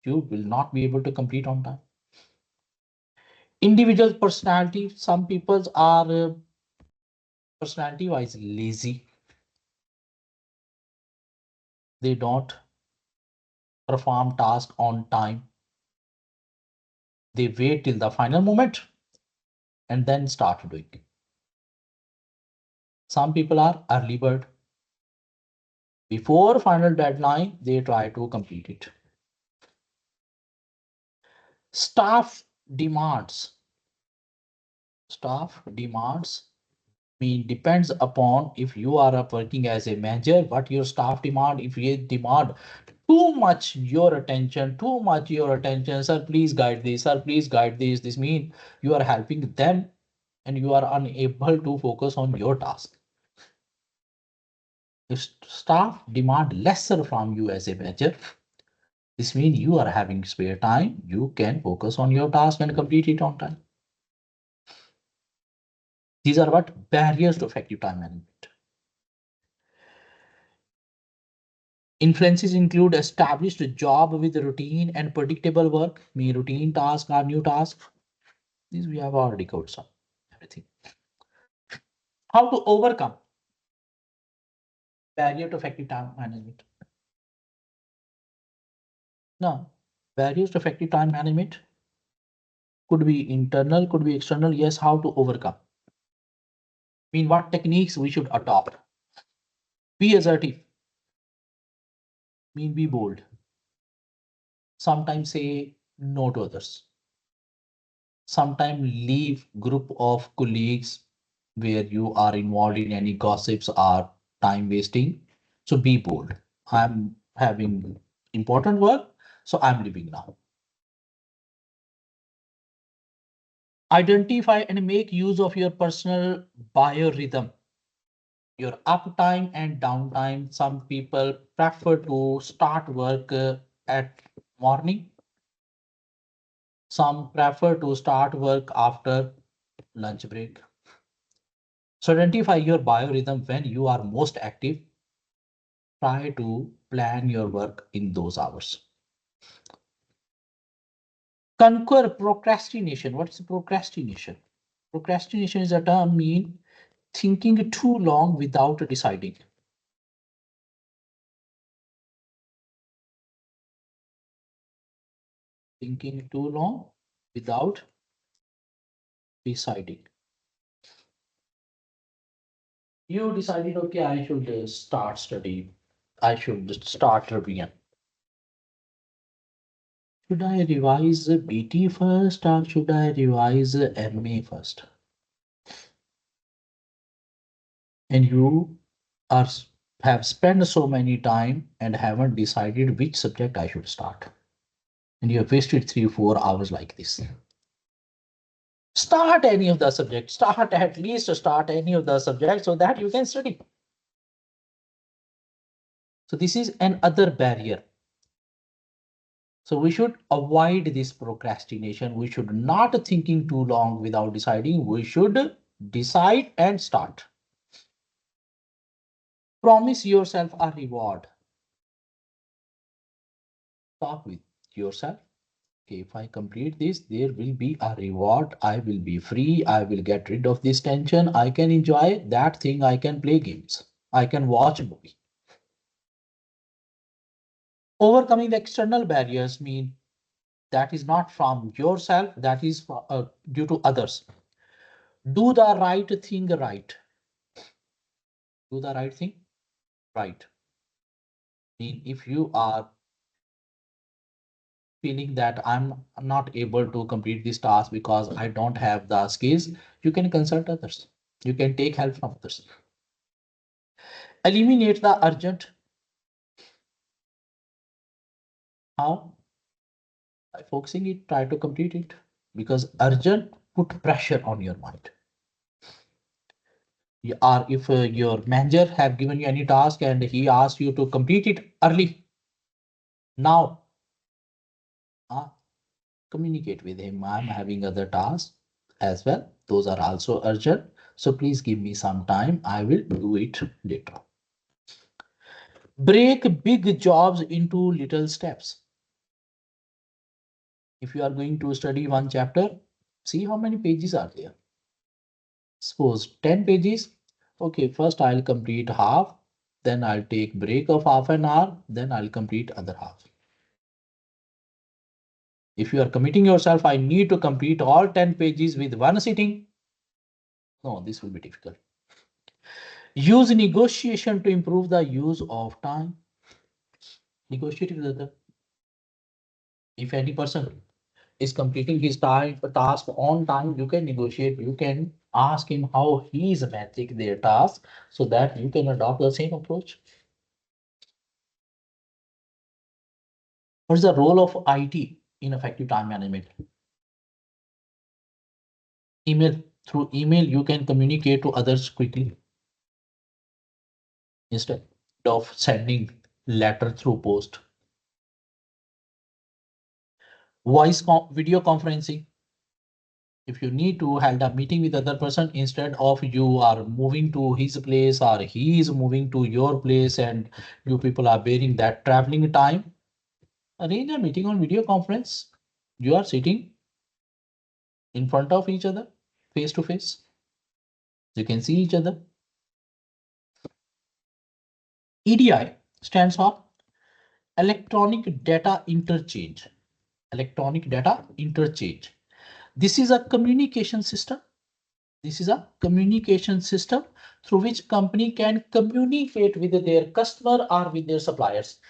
you will not be able to complete on time. Individual personality, some people are personality wise lazy. They don't perform task on time. They wait till the final moment and then start doing. Some people are early bird. Before final deadline, they try to complete it. Staff demands. Staff demands mean depends upon if you are working as a manager, what your staff demand. If you demand too much your attention, sir, please guide this, sir, please guide this. This means you are helping them and you are unable to focus on your task. If staff demand lesser from you as a manager, this means you are having spare time. You can focus on your task and complete it on time. These are what barriers to effective time management. Influences include established job with routine and predictable work. Me routine task or new task. These we have already covered some everything. How to overcome barrier to effective time management? Now, barriers to effective time management could be internal, could be external. Yes, how to overcome? Mean what techniques we should adopt? Be assertive. Mean be bold. Sometimes say no to others. Sometimes leave group of colleagues where you are involved in any gossips or time wasting. So be bold. I'm having important work, so I'm leaving now. Identify and make use of your personal biorhythm, your uptime and downtime. Some people prefer to start work at morning. Some prefer to start work after lunch break. So identify your biorhythm when you are most active. Try to plan your work in those hours. Conquer procrastination. What is procrastination? Procrastination is a term mean thinking too long without deciding. Thinking too long without deciding. You decided, okay, I should start study. I should start revision. Should I revise BT first or should I revise MA first? And you are have spent so many time and haven't decided which subject I should start. And you have wasted 3 or 4 hours like this. Start any of the subjects. Start at least start any of the subjects so that you can study. So this is another barrier. So we should avoid this procrastination. We should not thinking too long without deciding. We should decide and start. Promise yourself a reward. Talk with yourself. Okay, if I complete this, there will be a reward. I will be free. I will get rid of this tension. I can enjoy that thing. I can play games. I can watch a movie. Overcoming the external barriers mean that is not from yourself, that is due to others. Do the right thing right. Do the right thing right. Mean if you are feeling that I'm not able to complete this task because I don't have the skills, you can consult others. You can take help from others. Eliminate the urgent. How? By focusing it, try to complete it. Because urgent put pressure on your mind. Or if your manager have given you any task and he asks you to complete it early, now uh, communicate with him. I'm having other tasks as well. Those are also urgent. So please give me some time. I will do it later. Break big jobs into little steps. If you are going to study one chapter, see how many pages are there. Suppose 10 pages. Okay, first I'll complete half, then I'll take break of half an hour, then I'll complete other half. If you are committing yourself, I need to complete all 10 pages with one sitting. No, this will be difficult. Use negotiation to improve the use of time. Negotiate with other. If any person is completing his task on time, you can negotiate. You can ask him how he is managing their task so that you can adopt the same approach. What is the role of IT in effective time management? Email. Through email, you can communicate to others quickly instead of sending letter through post. Video conferencing. If you need to hold a meeting with other person, instead of you are moving to his place or he is moving to your place and you people are bearing that traveling time, arrange a meeting on video conference. You are sitting in front of each other, face to face. You can see each other. EDI stands for electronic data interchange. Electronic data interchange. This is a communication system. This is a communication system through which company can communicate with their customer or with their suppliers.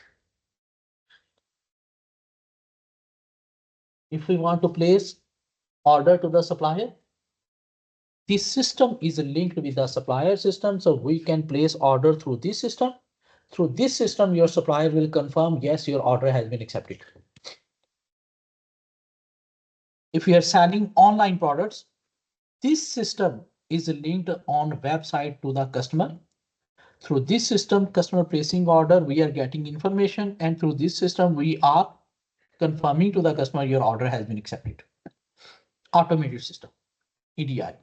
If we want to place order to the supplier, this system is linked with the supplier system, so we can place order through this system. Through this system, your supplier will confirm, yes, your order has been accepted. If you are selling online products, this system is linked on website to the customer. Through this system, customer placing order, we are getting information, and through this system, we are confirming to the customer your order has been accepted. Automated system, EDI.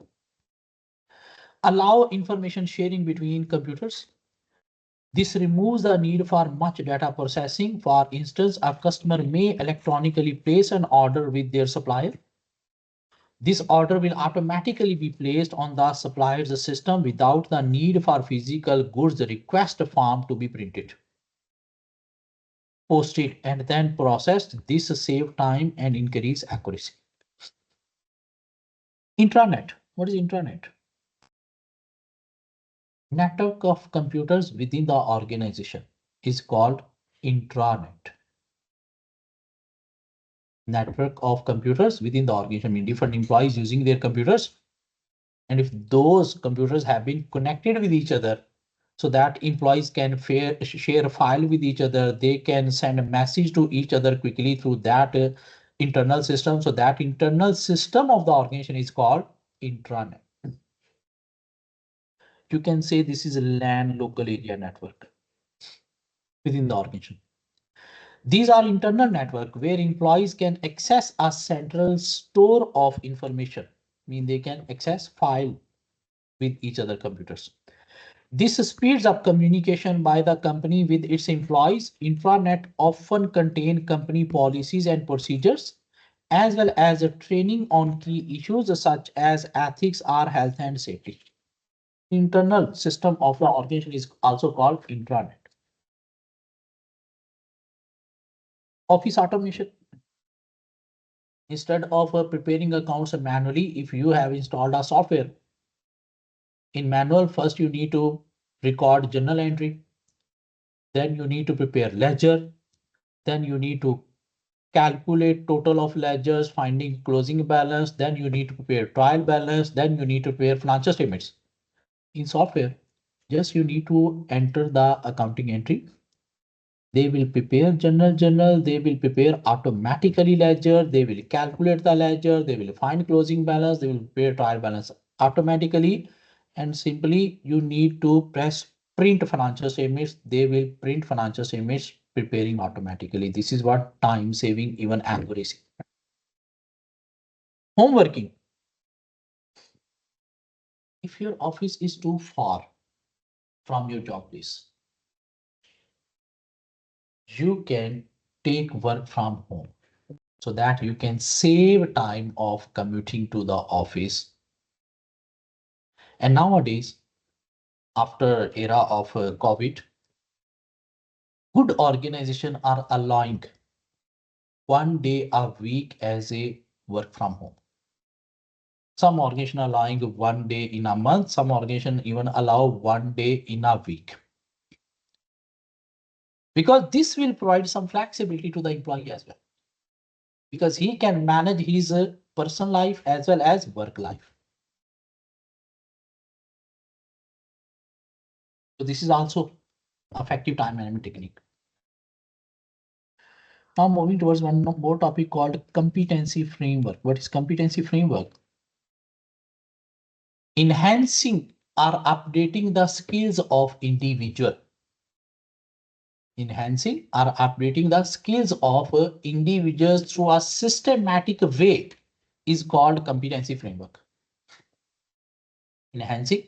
Allow information sharing between computers. This removes the need for much data processing. For instance, a customer may electronically place an order with their supplier. This order will automatically be placed on the supplier's system without the need for physical goods request form to be printed, posted, and then processed. This saves time and increase accuracy. Intranet. What is intranet? Network of computers within the organization is called intranet. Network of computers within the organization, I mean different employees using their computers. And if those computers have been connected with each other, so that employees can share a file with each other, they can send a message to each other quickly through that internal system. So that internal system of the organization is called intranet. You can say this is a LAN, local area network within the organization. These are internal network where employees can access a central store of information. I mean, they can access file with each other computers. This speeds up communication by the company with its employees. Intranet often contain company policies and procedures, as well as a training on key issues such as ethics or health and safety. Internal system of the organization is also called intranet. Office automation. Instead of preparing accounts manually, if you have installed a software in manual, first you need to record journal entry, then you need to prepare ledger, then you need to calculate total of ledgers, finding closing balance, then you need to prepare trial balance, then you need to prepare financial statements. In software, just you need to enter the accounting entry. They will prepare journal, they will prepare automatically ledger, they will calculate the ledger, they will find closing balance, they will prepare trial balance automatically. and simply you need to press print financial statements. They will print financial statements preparing automatically. This is what time saving, even accuracy. Home working. If your office is too far from your job place, you can take work from home so that you can save time of commuting to the office. And nowadays, after era of COVID, good organization are allowing 1 day a week as a work from home. Some organization allowing 1 day in a month, some organization even allow 1 day in a week. Because this will provide some flexibility to the employee as well. Because he can manage his personal life as well as work life. So this is also effective time management technique. Now moving towards one more topic called competency framework. What is competency framework? Enhancing or updating the skills of individual. Enhancing or updating the skills of individuals through a systematic way is called competency framework. Enhancing,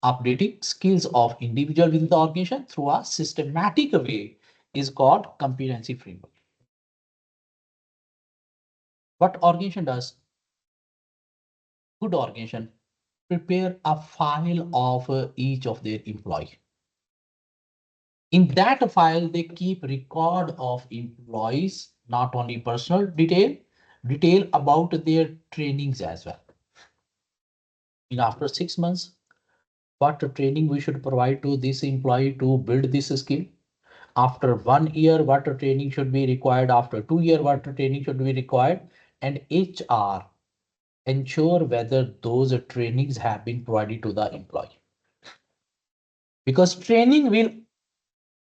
updating skills of individual within the organization through a systematic way is called competency framework. What organization does? Good organization prepare a file of each of their employee. In that file, they keep record of employees, not only personal detail about their trainings as well. And after 6 months, what training we should provide to this employee to build this skill. After 1 year, what training should be required. After 2 years, what training should be required. And HR ensure whether those trainings have been provided to the employee. Because training will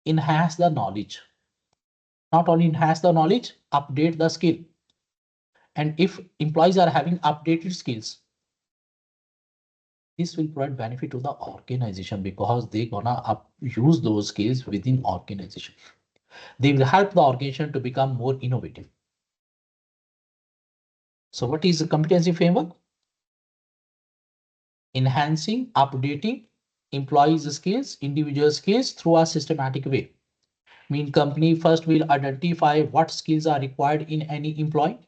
enhance the knowledge. Not only enhance the knowledge, update the skill. And if employees are having updated skills, this will provide benefit to the organization because they're gonna use those skills within organization. They will help the organization to become more innovative. So what is the competency framework? Enhancing, updating employees' skills, individual skills through a systematic way. Mean company first will identify what skills are required in any employee.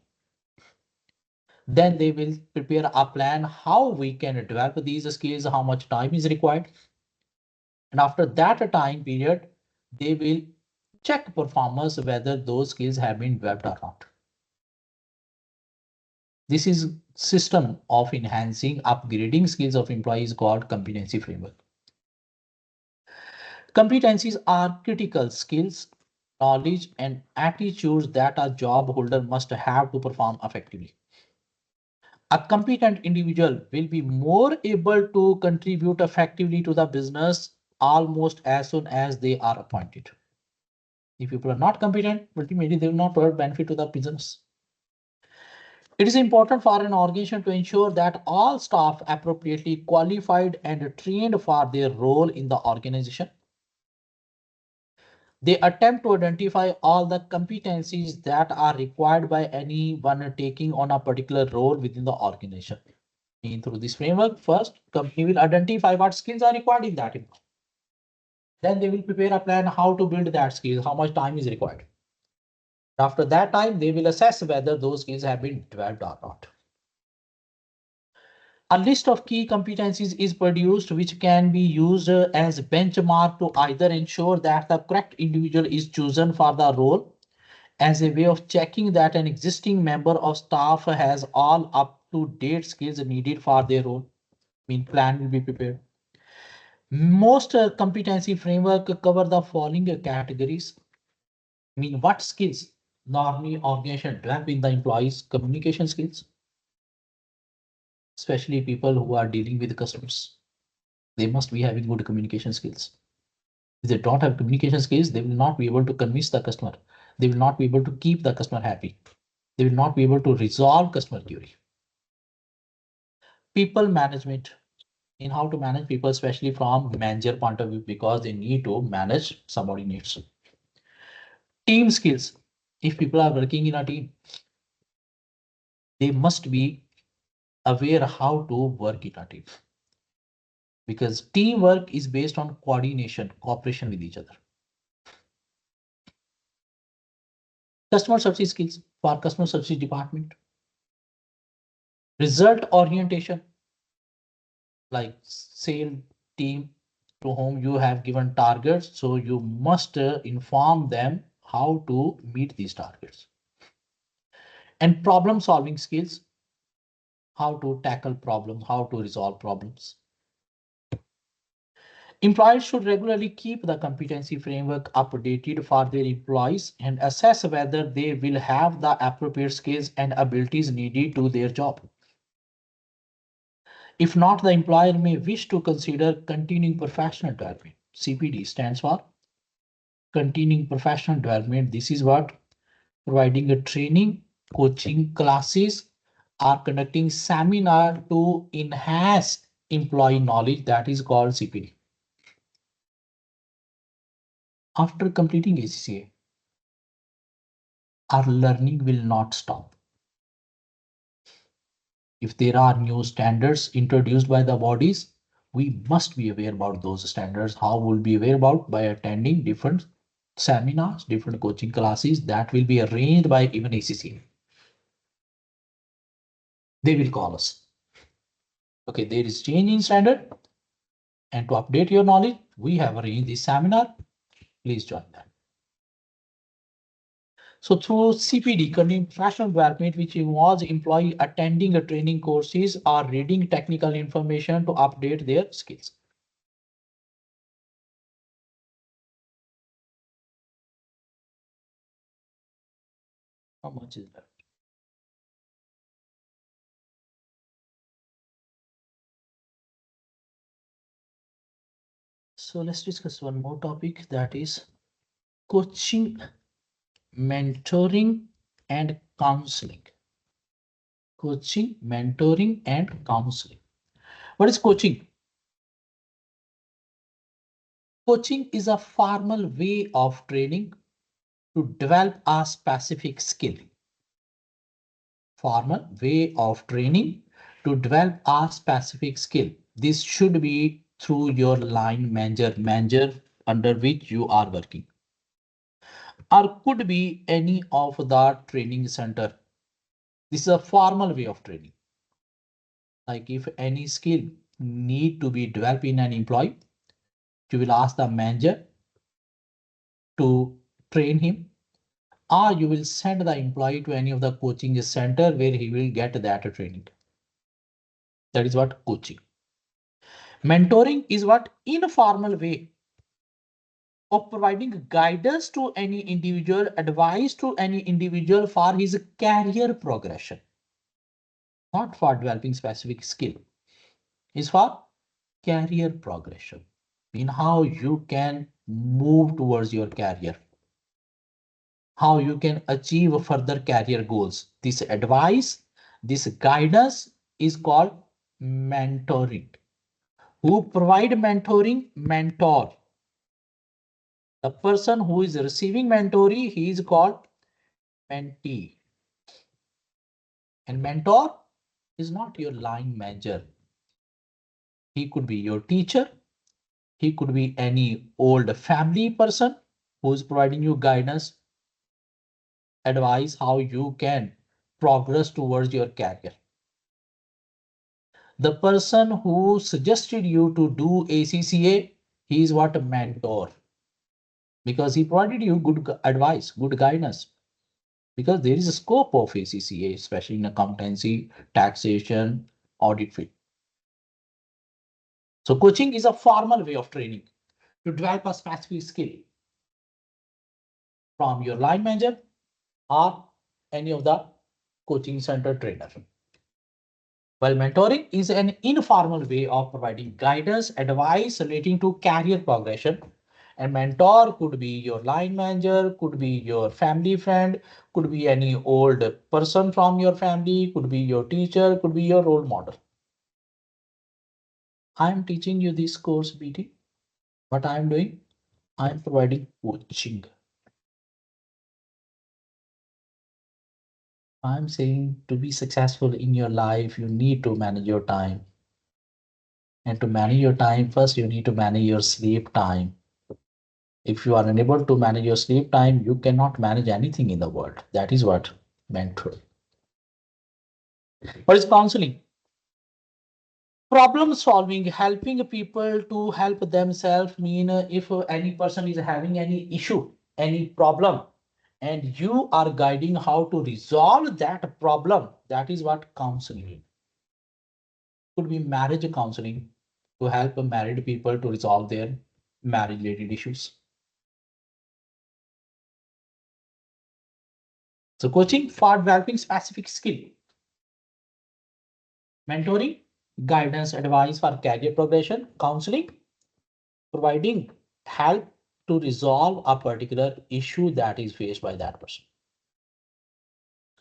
Then they will prepare a plan how we can develop these skills, how much time is required. And after that time period, they will check performance whether those skills have been developed or not. This is system of enhancing, upgrading skills of employees called competency framework. Competencies are critical skills, knowledge, and attitudes that a job holder must have to perform effectively. A competent individual will be more able to contribute effectively to the business almost as soon as they are appointed. If people are not competent, ultimately they will not provide benefit to the business. It is important for an organization to ensure that all staff appropriately qualified and trained for their role in the organization. They attempt to identify all the competencies that are required by anyone taking on a particular role within the organization. And through this framework, first, company will identify what skills are required in that employee. Then they will prepare a plan how to build that skill, how much time is required. After that time, they will assess whether those skills have been developed or not. A list of key competencies is produced which can be used as benchmark to either ensure that the correct individual is chosen for the role as a way of checking that an existing member of staff has all up-to-date skills needed for their role. Plan will be prepared. Most competency framework cover the following categories. What skills normally organization develop in the employees? Communication skills, especially people who are dealing with customers. They must be having good communication skills. If they don't have communication skills, they will not be able to convince the customer. They will not be able to keep the customer happy. They will not be able to resolve customer query. People management. in how to manage people, especially from manager point of view, because they need to manage subordinates. Team skills. If people are working in a team, they must be aware how to work in a team, because teamwork is based on coordination, cooperation with each other. Customer service skills for customer service department. Result orientation, like sale team to whom you have given targets, so you must inform them how to meet these targets. And problem solving skills, how to tackle problems, how to resolve problems. Employers should regularly keep the competency framework updated for their employees and assess whether they will have the appropriate skills and abilities needed to their job. If not, the employer may wish to consider continuing professional development. CPD stands for continuing professional development. This is what providing a training, coaching classes, or conducting seminar to enhance employee knowledge. That is called CPD. After completing ACCA, our learning will not stop. If there are new standards introduced by the bodies, we must be aware about those standards. How will be aware about? By attending different seminars, different coaching classes that will be arranged by even ACCA. They will call us. Okay, there is change in standard, and to update your knowledge, we have arranged this seminar. Please join that. So through CPD, continuing professional development, which involves employee attending a training courses or reading technical information to update their skills. How much is that? So let's discuss one more topic, that is coaching, mentoring, and counseling. Coaching, mentoring, and counseling. What is coaching? Coaching is a formal way of training to develop a specific skill. Formal way of training to develop a specific skill. This should be through your line manager under which you are working, or could be any of the training center. This is a formal way of training. Like if any skill need to be developed in an employee, you will ask the manager to train him, or you will send the employee to any of the coaching center where he will get that training. That is what coaching. Mentoring is what informal way of providing guidance to any individual, advice to any individual for his career progression, not for developing specific skill. Is for career progression, in how you can move towards your career, how you can achieve further career goals. This advice, this guidance is called mentoring. Who provide mentoring? Mentor. The person who is receiving mentoring, he is called mentee. And mentor is not your line manager. He could be your teacher. He could be any old family person who is providing you guidance, advice how you can progress towards your career. The person who suggested you to do ACCA, he is what? A mentor, because he provided you good advice, good guidance, because there is a scope of ACCA, especially in accountancy, taxation, audit field. So coaching is a formal way of training to develop a specific skill from your line manager or any of the coaching center trainer. While mentoring is an informal way of providing guidance, advice relating to career progression. And mentor could be your line manager, could be your family friend, could be any old person from your family, could be your teacher, could be your role model. I'm teaching you this course, BT. What I'm doing, I'm providing coaching. I'm saying to be successful in your life, you need to manage your time. And to manage your time, first you need to manage your sleep time. If you are unable to manage your sleep time, you cannot manage anything in the world. That is what mentoring. What is counseling? Problem solving, helping people to help themselves. Mean if any person is having any issue, any problem, and you are guiding how to resolve that problem, that is what counseling is. Could be marriage counseling to help married people to resolve their marriage related issues. So coaching for developing specific skill, mentoring, guidance, advice for career progression, counseling, providing help to resolve a particular issue that is faced by that person.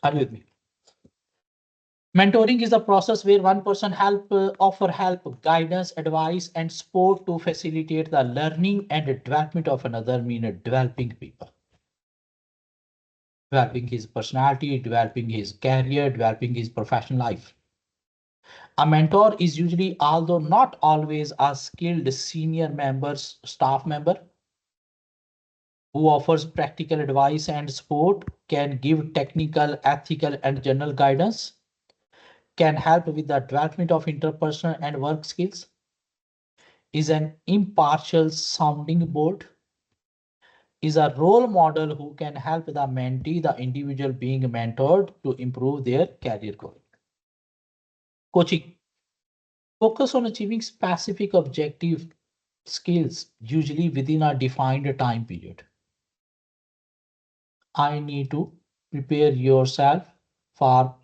Are you with me? Mentoring is a process where one person offer help, guidance, advice, and support to facilitate the learning and development of another, mean developing people, developing his personality, developing his career, developing his professional life. A mentor is usually, although not always, a skilled senior staff member who offers practical advice and support, can give technical, ethical, and general guidance, can help with the development of interpersonal and work skills, is an impartial sounding board, is a role model who can help the mentee, the individual being mentored, to improve their career growth. Coaching focus on achieving specific objective skills, usually within a defined time period. I need to prepare yourself for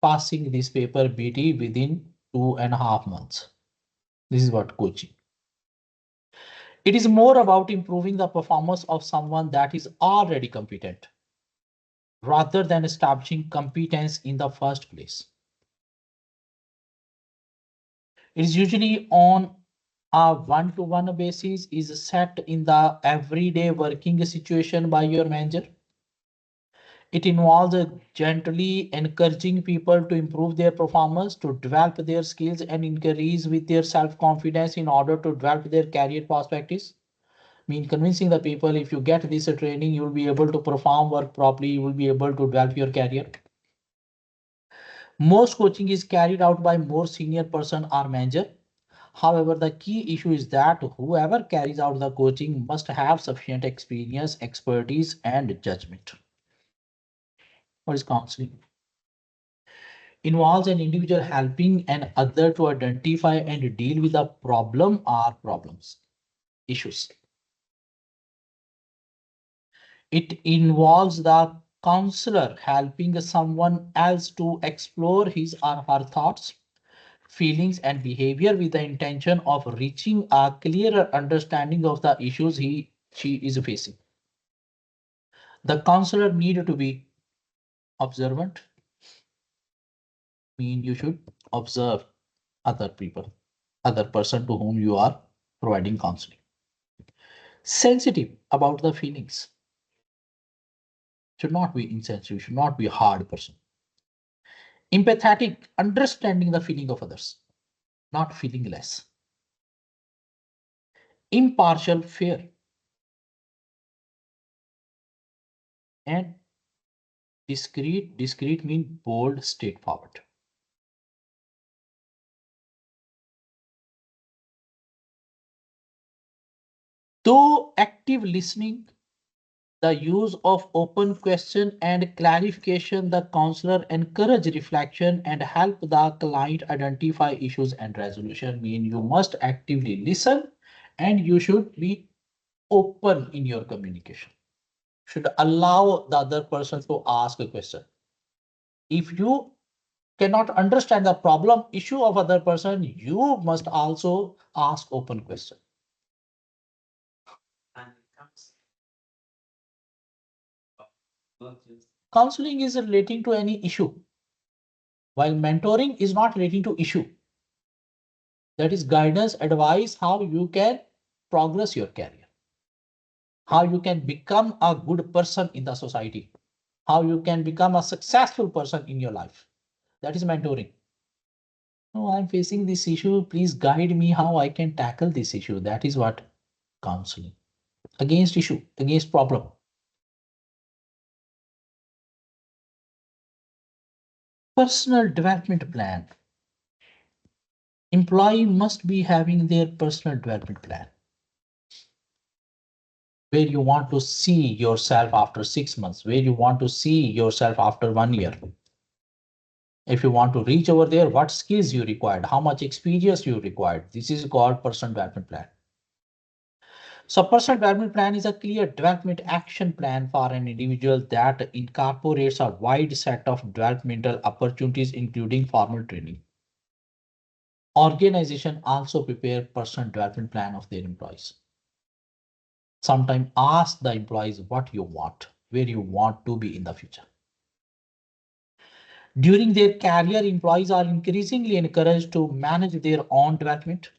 passing this paper BT within 2.5 months. This is what coaching. It is more about improving the performance of someone that is already competent rather than establishing competence in the first place. It is usually on a one-to-one basis, is set in the everyday working situation by your manager. It involves gently encouraging people to improve their performance, to develop their skills and increase with their self-confidence in order to develop their career perspectives. Mean convincing the people, if you get this training, you will be able to perform work properly, you will be able to develop your career. Most coaching is carried out by more senior person or manager. However, the key issue is that whoever carries out the coaching must have sufficient experience, expertise, and judgment. What is counseling? Involves an individual helping an other to identify and deal with a problem or problems, issues. It involves the counselor helping someone else to explore his or her thoughts, feelings, and behavior with the intention of reaching a clearer understanding of the issues she is facing. The counselor need to be observant, mean you should observe other people, other person to whom you are providing counseling. Sensitive about the feelings, should not be insensitive, should not be a hard person. Empathetic, understanding the feeling of others, not feeling less. Impartial, fair, and discreet. Discreet means bold, straightforward. Though active listening, the use of open question and clarification, the counselor encourage reflection and help the client identify issues and resolution. Mean you must actively listen and you should be open in your communication. Should allow the other person to ask a question. If you cannot understand the problem issue of other person, you must also ask open question. Counseling is relating to any issue, while mentoring is not relating to issue. That is guidance, advice, how you can progress your career, how you can become a good person in the society, how you can become a successful person in your life. That is mentoring. No, I'm facing this issue. Please guide me how I can tackle this issue. That is what counseling. Against issue, against problem. Personal development plan. Employee must be having their personal development plan where you want to see yourself after 6 months, where you want to see yourself after 1 year. If you want to reach over there, what skills you required, how much experience you required. This is called personal development plan. So personal development plan is a clear development action plan for an individual that incorporates a wide set of developmental opportunities, including formal training. Organization also prepare personal development plan of their employees. Sometimes ask the employees what you want, where you want to be in the future. During their career, employees are increasingly encouraged to manage their own development.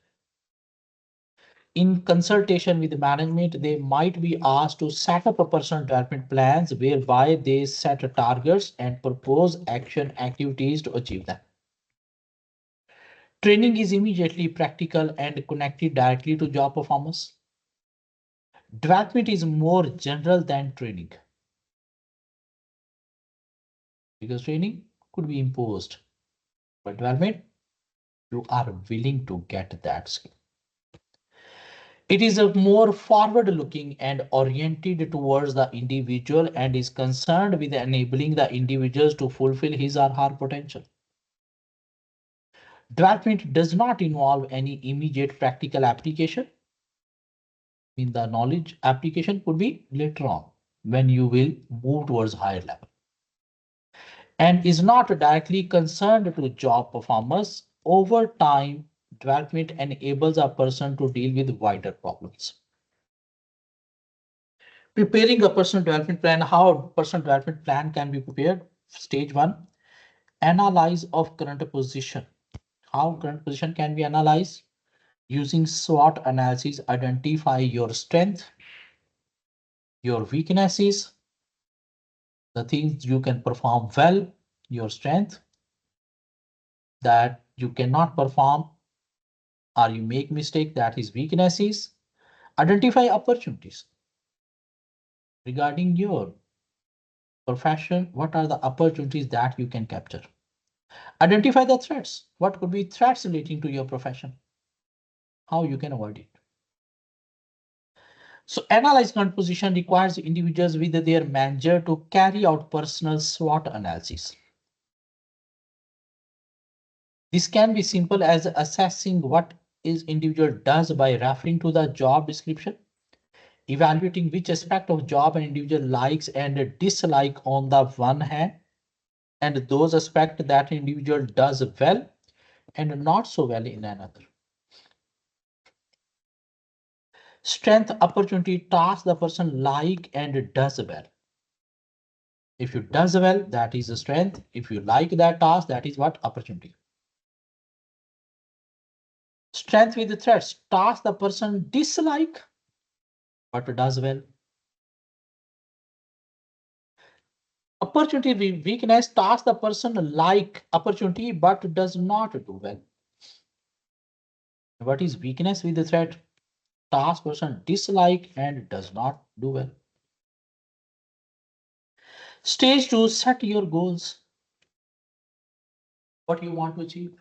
In consultation with management, they might be asked to set up a personal development plans whereby they set targets and propose action activities to achieve them. Training is immediately practical and connected directly to job performance. Development is more general than training because training could be imposed, but development, you are willing to get that skill. It is a more forward looking and oriented towards the individual and is concerned with enabling the individuals to fulfill his or her potential. Development does not involve any immediate practical application. In the knowledge application could be later on when you will move towards higher level and is not directly concerned to job performance. Over time, development enables a person to deal with wider problems. Preparing a personal development plan, how a personal development plan can be prepared. Stage one, analyze of current position. How current position can be analyzed? Using SWOT analysis, identify your strength, your weaknesses, the things you can perform well, your strength, that you cannot perform or you make mistake, that is weaknesses. Identify opportunities regarding your profession. What are the opportunities that you can capture? Identify the threats. What could be threats relating to your profession? How you can avoid it? So analyze current position requires individuals with their manager to carry out personal SWOT analysis. This can be simple as assessing what is individual does by referring to the job description, evaluating which aspect of job an individual likes and dislike on the one hand, and those aspects that an individual does well and not so well in another. Strength, opportunity, task the person like and does well. If you does well, that is a strength. If you like that task, that is what opportunity. Strength with the threats, task the person dislike but does well. Opportunity weakness, task the person like opportunity but does not do well. What is weakness with the threat? Task person dislike and does not do well. Stage two, set your goals. What you want to achieve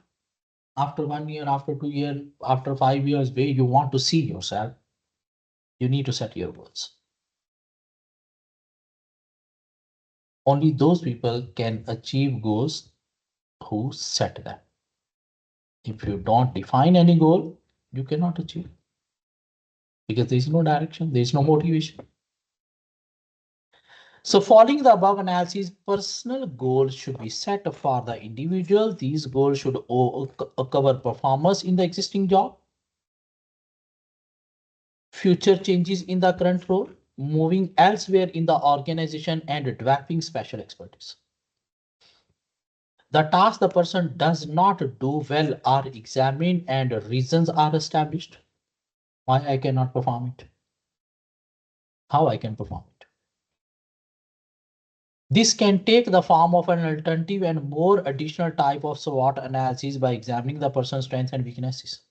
after 1 year, after 2 years, after 5 years, where you want to see yourself. You need to set your goals. Only those people can achieve goals who set them. If you don't define any goal, you cannot achieve because there is no direction, there is no motivation. So following the above analysis, personal goals should be set for the individual. These goals should cover performance in the existing job, future changes in the current role, moving elsewhere in the organization, and developing special expertise. The task the person does not do well are examined and reasons are established. Why I cannot perform it? How I can perform it? This can take the form of an alternative and more additional type of SWOT analysis by examining the person's strengths and weaknesses.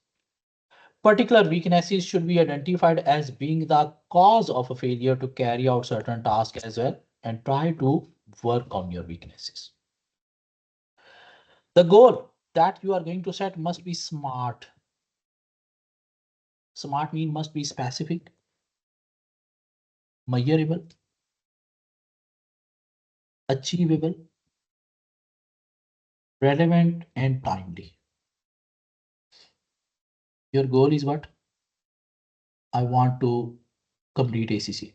Particular weaknesses should be identified as being the cause of a failure to carry out certain tasks as well, and try to work on your weaknesses. The goal that you are going to set must be SMART. SMART mean must be specific, measurable, achievable, relevant, and timely. Your goal is what? I want to complete ACC.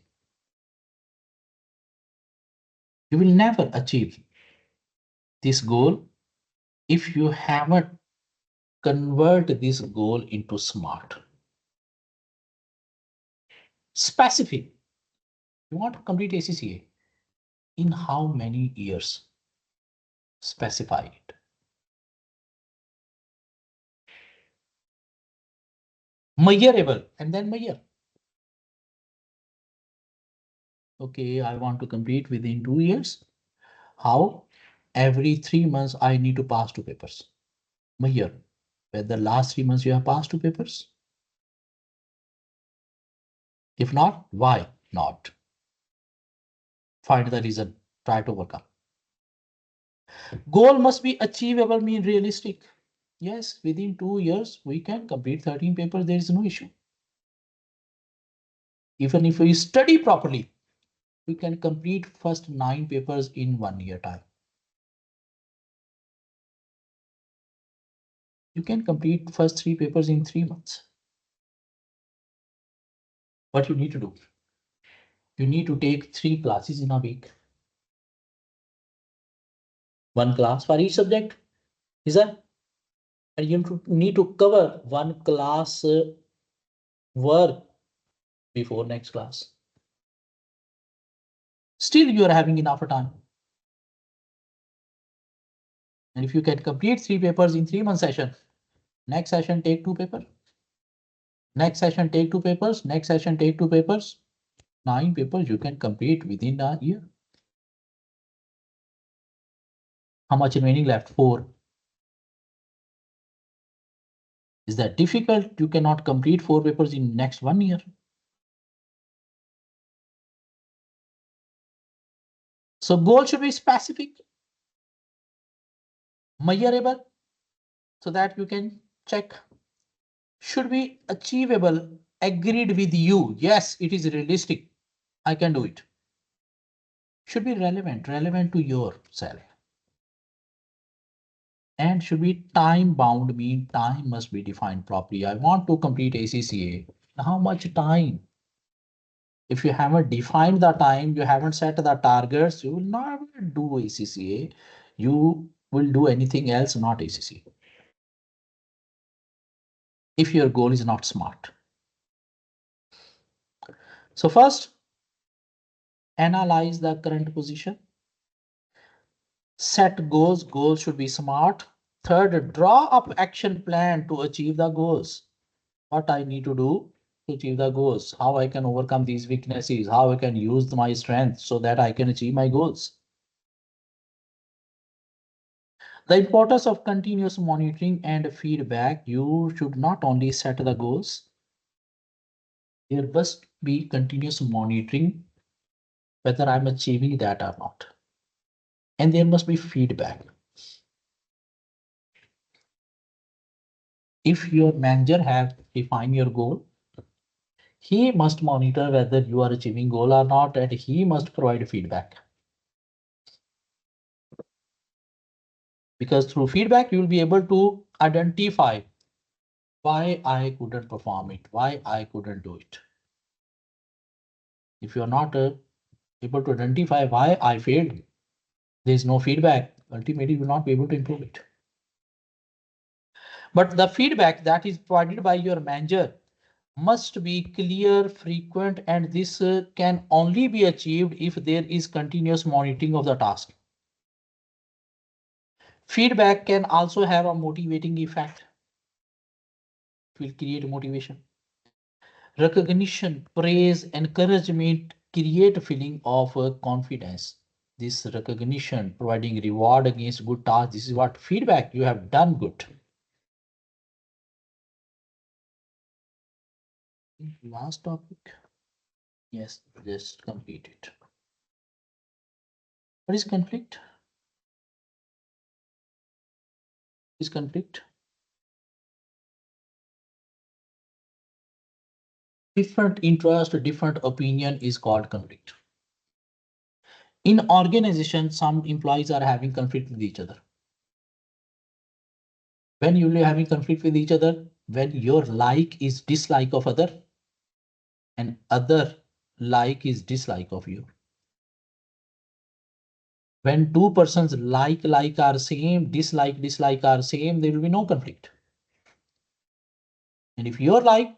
You will never achieve this goal if you haven't convert this goal into SMART. Specific. You want to complete ACCA. In how many years? Specify it. Measurable, and then measure. Okay, I want to complete within 2 years. How? Every 3 months I need to pass 2 papers. Measure. Whether last 3 months you have passed 2 papers. If not, why not? Find the reason. Try to overcome. Goal must be achievable, mean realistic. Yes, within 2 years we can complete 13 papers. There is no issue. Even if we study properly, we can complete first 9 papers in 1 year time. You can complete first 3 papers in 3 months. What you need to do? You need to take 3 classes in a week. 1 class for each subject. Is that? And you need to cover 1 class work before next class. Still you are having enough time. And if you can complete 3 papers in 3 month session, next session take 2 papers. Next session take 2 papers. Next session take 2 papers. 9 papers you can complete within a year. How much remaining left? 4. Is that difficult? You cannot complete 4 papers in next 1 year. So goal should be specific, measurable, so that you can check. Should be achievable, agreed with you. Yes, it is realistic. I can do it. Should be relevant to yourself. And should be time bound, mean time must be defined properly. I want to complete ACCA. How much time? If you haven't defined the time, you haven't set the targets, you will not do ACCA. You will do anything else, not ACCA. If your goal is not SMART. So first, analyze the current position. Set goals. Goals should be SMART. Third, draw up action plan to achieve the goals. What I need to do to achieve the goals, how I can overcome these weaknesses, how I can use my strengths so that I can achieve my goals. The importance of continuous monitoring and feedback. You should not only set the goals, there must be continuous monitoring whether I'm achieving that or not. And there must be feedback. If your manager have defined your goal, he must monitor whether you are achieving goal or not, and he must provide feedback. Because through feedback, you will be able to identify why I couldn't perform it, why I couldn't do it. If you are not able to identify why I failed, there is no feedback. Ultimately, you will not be able to improve it. But the feedback that is provided by your manager must be clear, frequent, and this can only be achieved if there is continuous monitoring of the task. Feedback can also have a motivating effect. It will create motivation. Recognition, praise, encouragement create a feeling of confidence. This recognition, providing reward against good tasks, this is what feedback, you have done good. Last topic. Yes, just complete it. What is conflict? Is conflict? Different interest, different opinion is called conflict. In organization, some employees are having conflict with each other. When you are having conflict with each other, when your like is dislike of other and other like is dislike of you. When two persons like are same, dislike are same, there will be no conflict. And if your like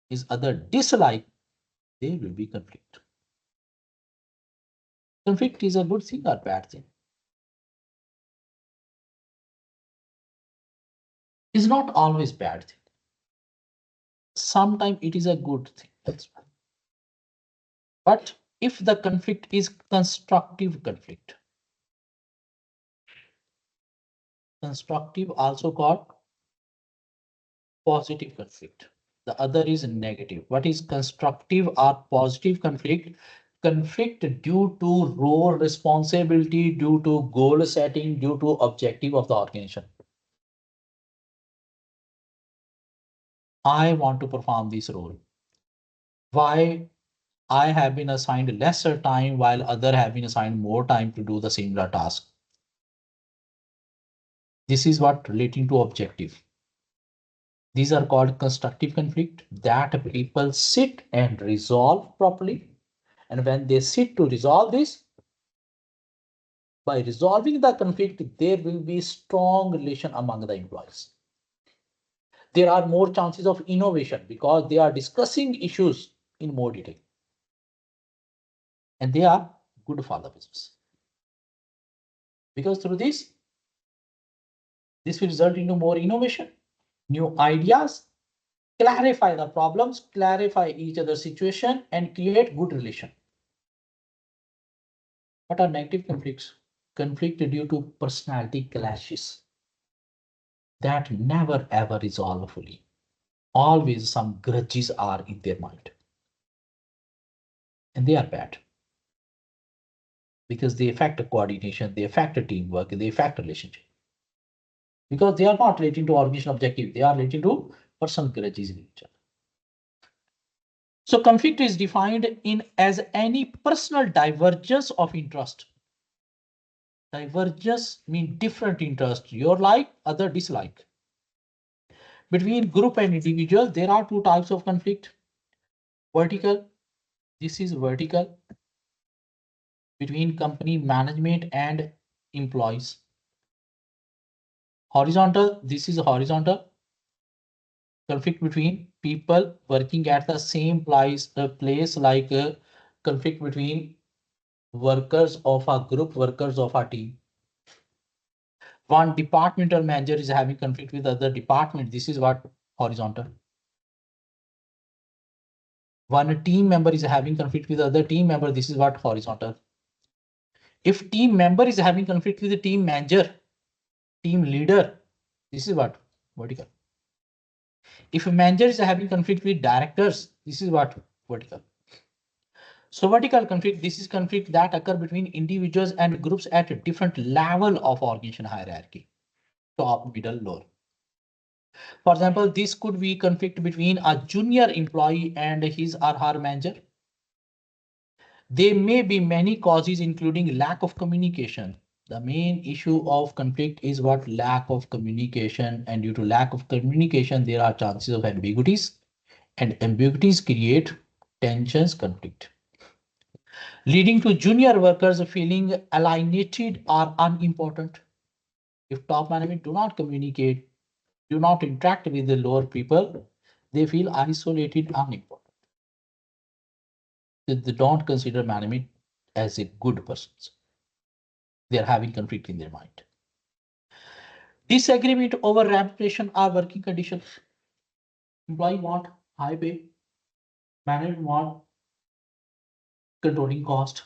is other dislike, there will be conflict. Conflict is a good thing or bad thing? It's not always bad thing. Sometimes it is a good thing. That's right. But if the conflict is constructive conflict, constructive also called positive conflict. The other is negative. What is constructive or positive conflict? Conflict due to role responsibility, due to goal setting, due to objective of the organization. I want to perform this role. Why I have been assigned lesser time while other have been assigned more time to do the similar task. This is what relating to objective. These are called constructive conflict that people sit and resolve properly. And when they sit to resolve this, by resolving the conflict, there will be strong relation among the employees. There are more chances of innovation because they are discussing issues in more detail. And they are good for the business. Because through this will result into more innovation, new ideas, clarify the problems, clarify each other's situation, and create good relation. What are negative conflicts? Conflict due to personality clashes that never ever resolve fully. Always some grudges are in their mind. And they are bad because they affect coordination, they affect teamwork, they affect relationship. Because they are not relating to organizational objective, they are relating to personal grudges in each other. So conflict is defined in as any personal divergence of interest. Divergence means different interest, your like, other dislike. Between group and individual, there are two types of conflict. Vertical, this is vertical, between company management and employees. Horizontal, this is horizontal, conflict between people working at the same place like conflict between workers of a group, workers of a team. One departmental manager is having conflict with other department. This is what horizontal. One team member is having conflict with other team member. This is what horizontal. If team member is having conflict with the team manager, team leader, this is what vertical. If a manager is having conflict with directors, this is what vertical. So vertical conflict, this is conflict that occur between individuals and groups at a different level of organization hierarchy, top, middle, lower. For example, this could be conflict between a junior employee and his or her manager. There may be many causes, including lack of communication. The main issue of conflict is what lack of communication, and due to lack of communication, there are chances of ambiguities, and ambiguities create tensions, conflict, leading to junior workers feeling alienated or unimportant. If top management do not communicate, do not interact with the lower people, they feel isolated, unimportant. They don't consider management as a good person. They are having conflict in their mind. Disagreement over remuneration or working condition. Employee want high pay, management want controlling cost.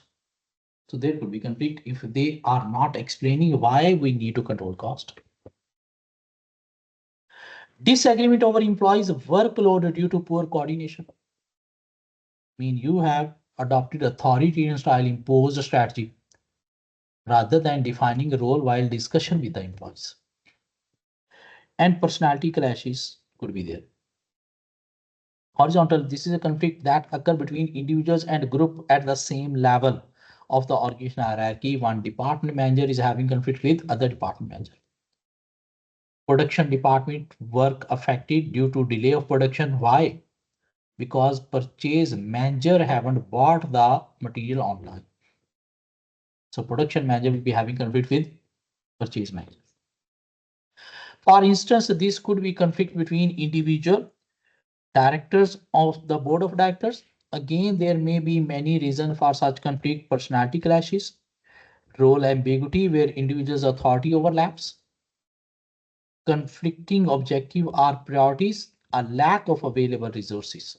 So there could be conflict if they are not explaining why we need to control cost. Disagreement over employees' workload due to poor coordination. Mean you have adopted authoritarian style imposed strategy rather than defining a role while discussion with the employees. And personality clashes could be there. Horizontal, this is a conflict that occur between individuals and group at the same level of the organizational hierarchy. One department manager is having conflict with other department manager. Production department work affected due to delay of production. Why? Because purchase manager haven't bought the material online. So production manager will be having conflict with purchase manager. For instance, this could be conflict between individual directors of the board of directors. Again, there may be many reasons for such conflict: personality clashes, role ambiguity where individuals' authority overlaps, conflicting objective or priorities, a lack of available resources.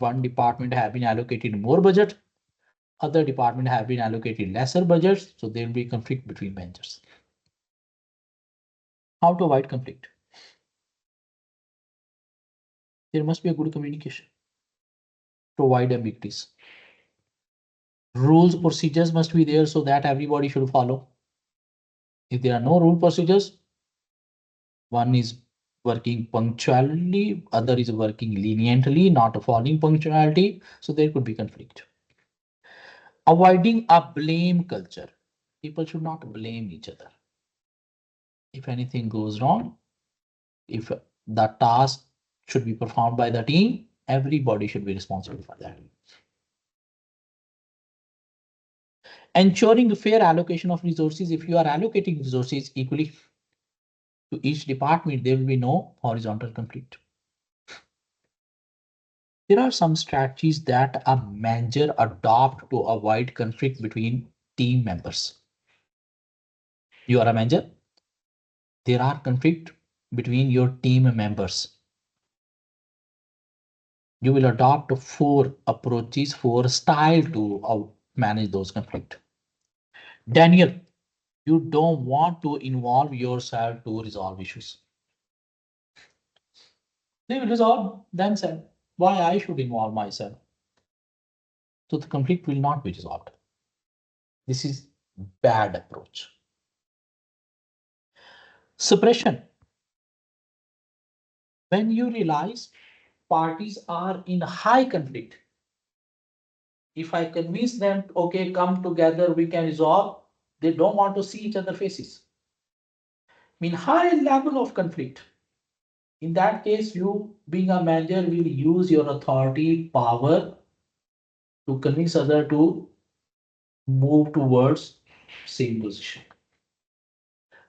One department have been allocated more budget, other department have been allocated lesser budgets, so there will be conflict between managers. How to avoid conflict? There must be a good communication to avoid ambiguities. Rules, procedures must be there so that everybody should follow. If there are no rule procedures, one is working punctually, other is working leniently, not following punctuality, so there could be conflict. Avoiding a blame culture. People should not blame each other. If anything goes wrong, if the task should be performed by the team, everybody should be responsible for that. Ensuring fair allocation of resources. If you are allocating resources equally to each department, there will be no horizontal conflict. There are some strategies that a manager adopt to avoid conflict between team members. You are a manager, there are conflict between your team members. You will adopt 4 approaches, 4 style to manage those conflict. Daniel, you don't want to involve yourself to resolve issues. They will resolve themselves. Why I should involve myself? So the conflict will not be resolved. This is bad approach. Suppression. When you realize parties are in high conflict, if I convince them, okay, come together, we can resolve, they don't want to see each other faces. I mean, high level of conflict. In that case, you being a manager will use your authority, power to convince other to move towards same position.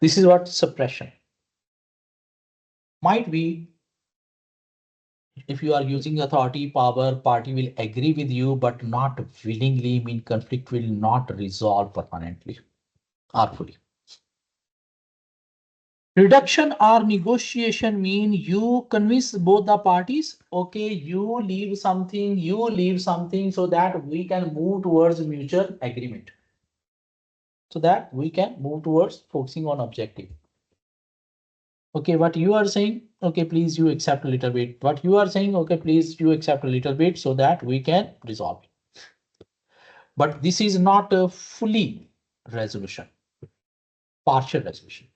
This is what suppression. Might be if you are using authority, power, party will agree with you, but not willingly, mean conflict will not resolve permanently or fully. Reduction or negotiation mean you convince both the parties, okay, you leave something so that we can move towards mutual agreement. So that we can move towards focusing on objective. Okay, what you are saying, okay, please you accept a little bit. What you are saying, okay, please you accept a little bit so that we can resolve it. But this is not a fully resolution, partial resolution.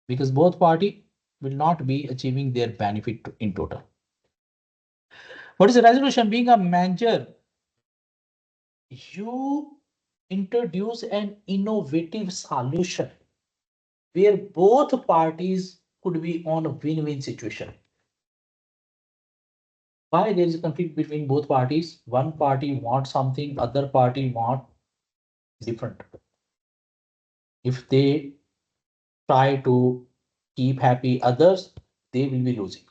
Because both party will not be achieving their benefit in total. What is the resolution? Being a manager, you introduce an innovative solution where both parties could be on a win-win situation. Why there is a conflict between both parties? One party wants something, other party want different. If they try to keep happy others, they will be losing.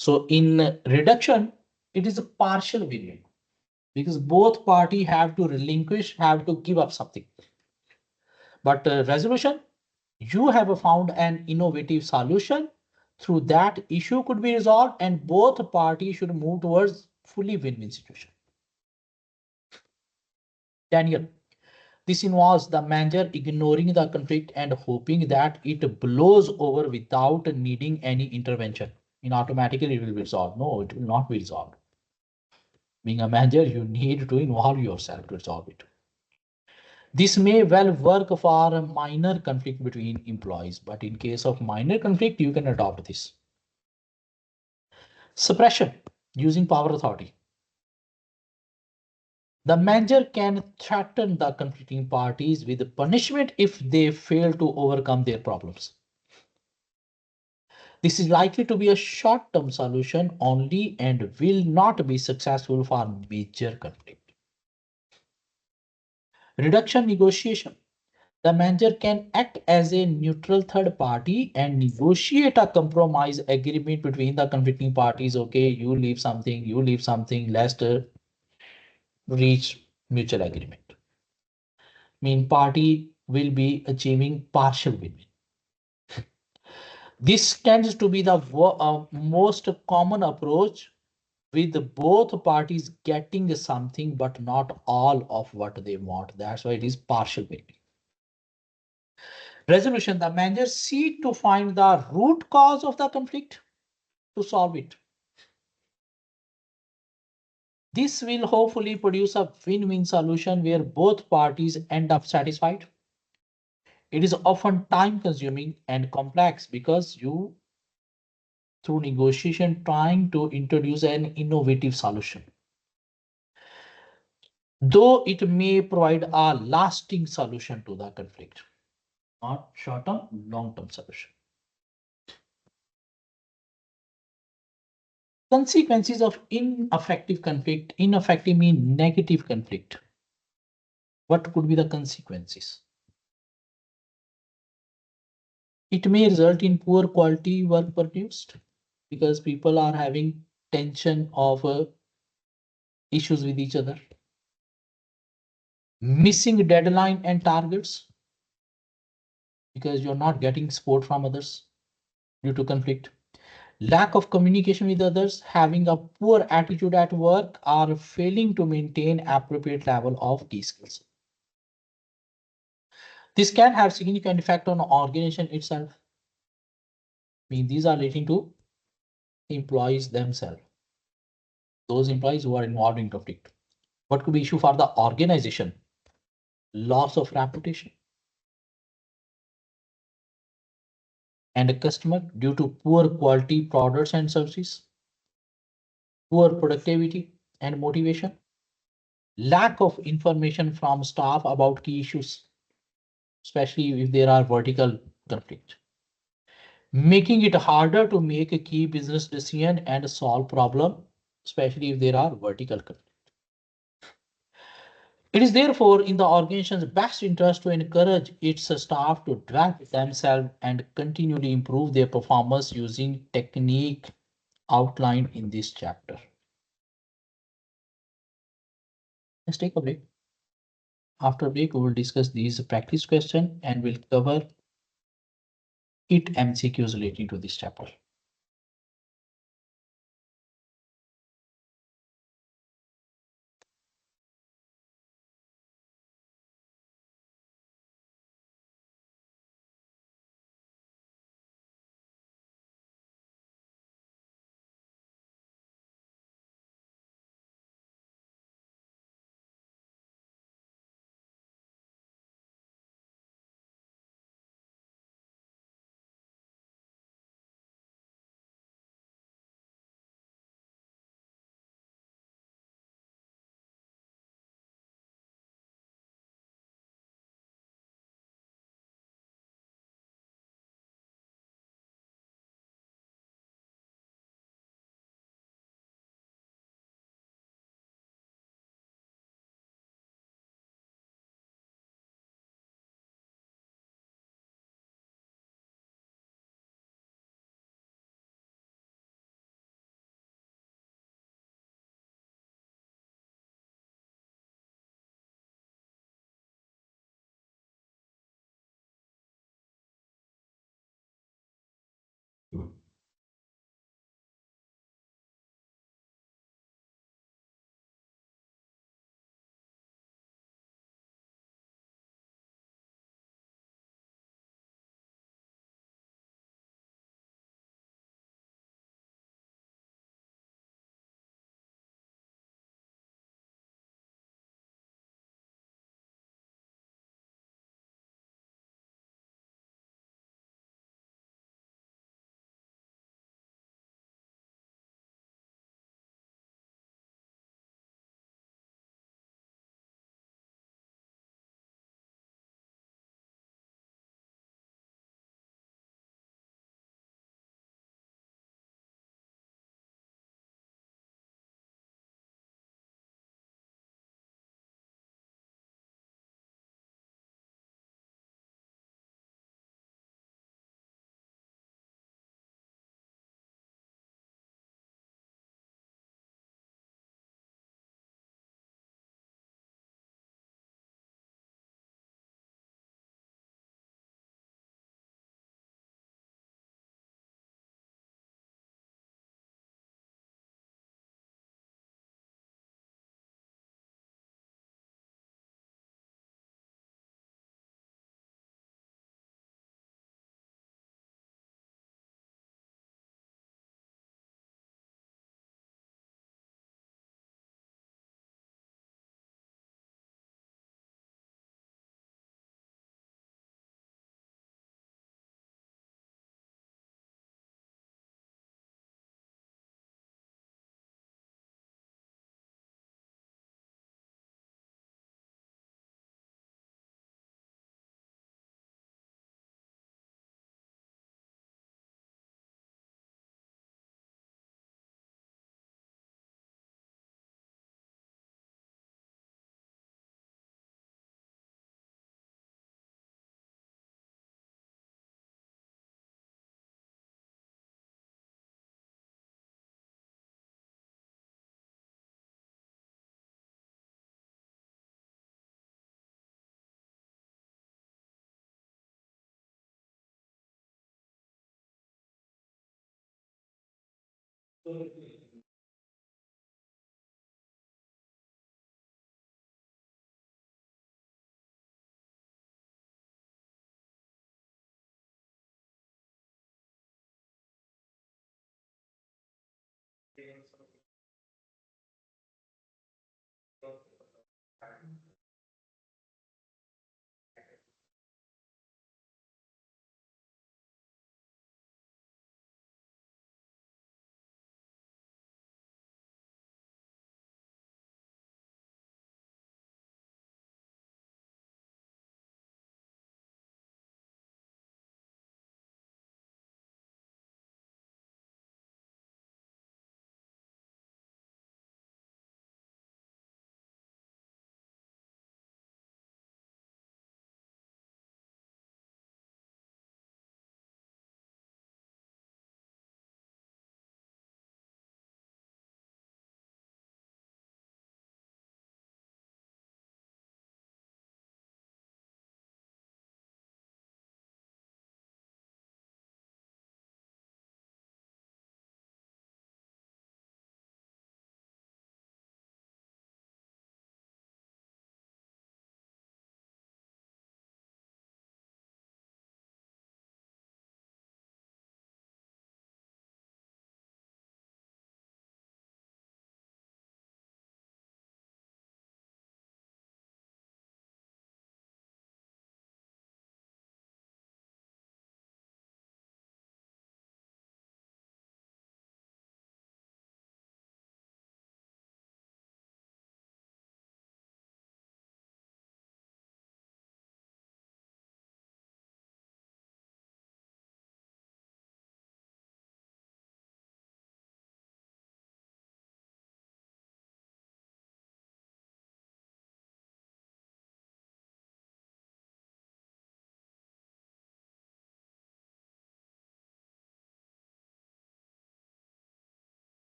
So in reduction, it is a partial win-win because both party have to relinquish, have to give up something. But resolution, you have found an innovative solution through that issue could be resolved and both parties should move towards fully win-win situation. Daniel, this involves the manager ignoring the conflict and hoping that it blows over without needing any intervention. In automatically it will be resolved. No, it will not be resolved. Being a manager, you need to involve yourself to resolve it. This may well work for a minor conflict between employees, but in case of minor conflict, you can adopt this. Suppression using power authority. The manager can threaten the conflicting parties with punishment if they fail to overcome their problems. This is likely to be a short-term solution only and will not be successful for major conflict. Reduction negotiation. The manager can act as a neutral third party and negotiate a compromise agreement between the conflicting parties. Okay, you leave something, let's reach mutual agreement. Mean party will be achieving partial win-win. This tends to be the most common approach with both parties getting something but not all of what they want. That's why it is partial win-win. Resolution, the manager seek to find the root cause of the conflict to solve it. This will hopefully produce a win-win solution where both parties end up satisfied. It is often time consuming and complex because you, through negotiation, trying to introduce an innovative solution. Though it may provide a lasting solution to the conflict, not short-term, long-term solution. Consequences of ineffective conflict. Ineffective means negative conflict. What could be the consequences? It may result in poor quality work produced because people are having tension of issues with each other. Missing deadline and targets because you're not getting support from others due to conflict. Lack of communication with others, having a poor attitude at work, or failing to maintain appropriate level of key skills. This can have significant effect on the organization itself. I mean, these are leading to employees themselves, those employees who are involved in conflict. What could be issue for the organization? Loss of reputation and a customer due to poor quality products and services, poor productivity and motivation, lack of information from staff about key issues, especially if there are vertical conflict, making it harder to make a key business decision and solve problem, especially if there are vertical conflict. It is therefore in the organization's best interest to encourage its staff to develop themselves and continually improve their performance using technique outlined in this chapter. Let's take a break. After break, we will discuss these practice questions and we'll cover it MCQs relating to this chapter.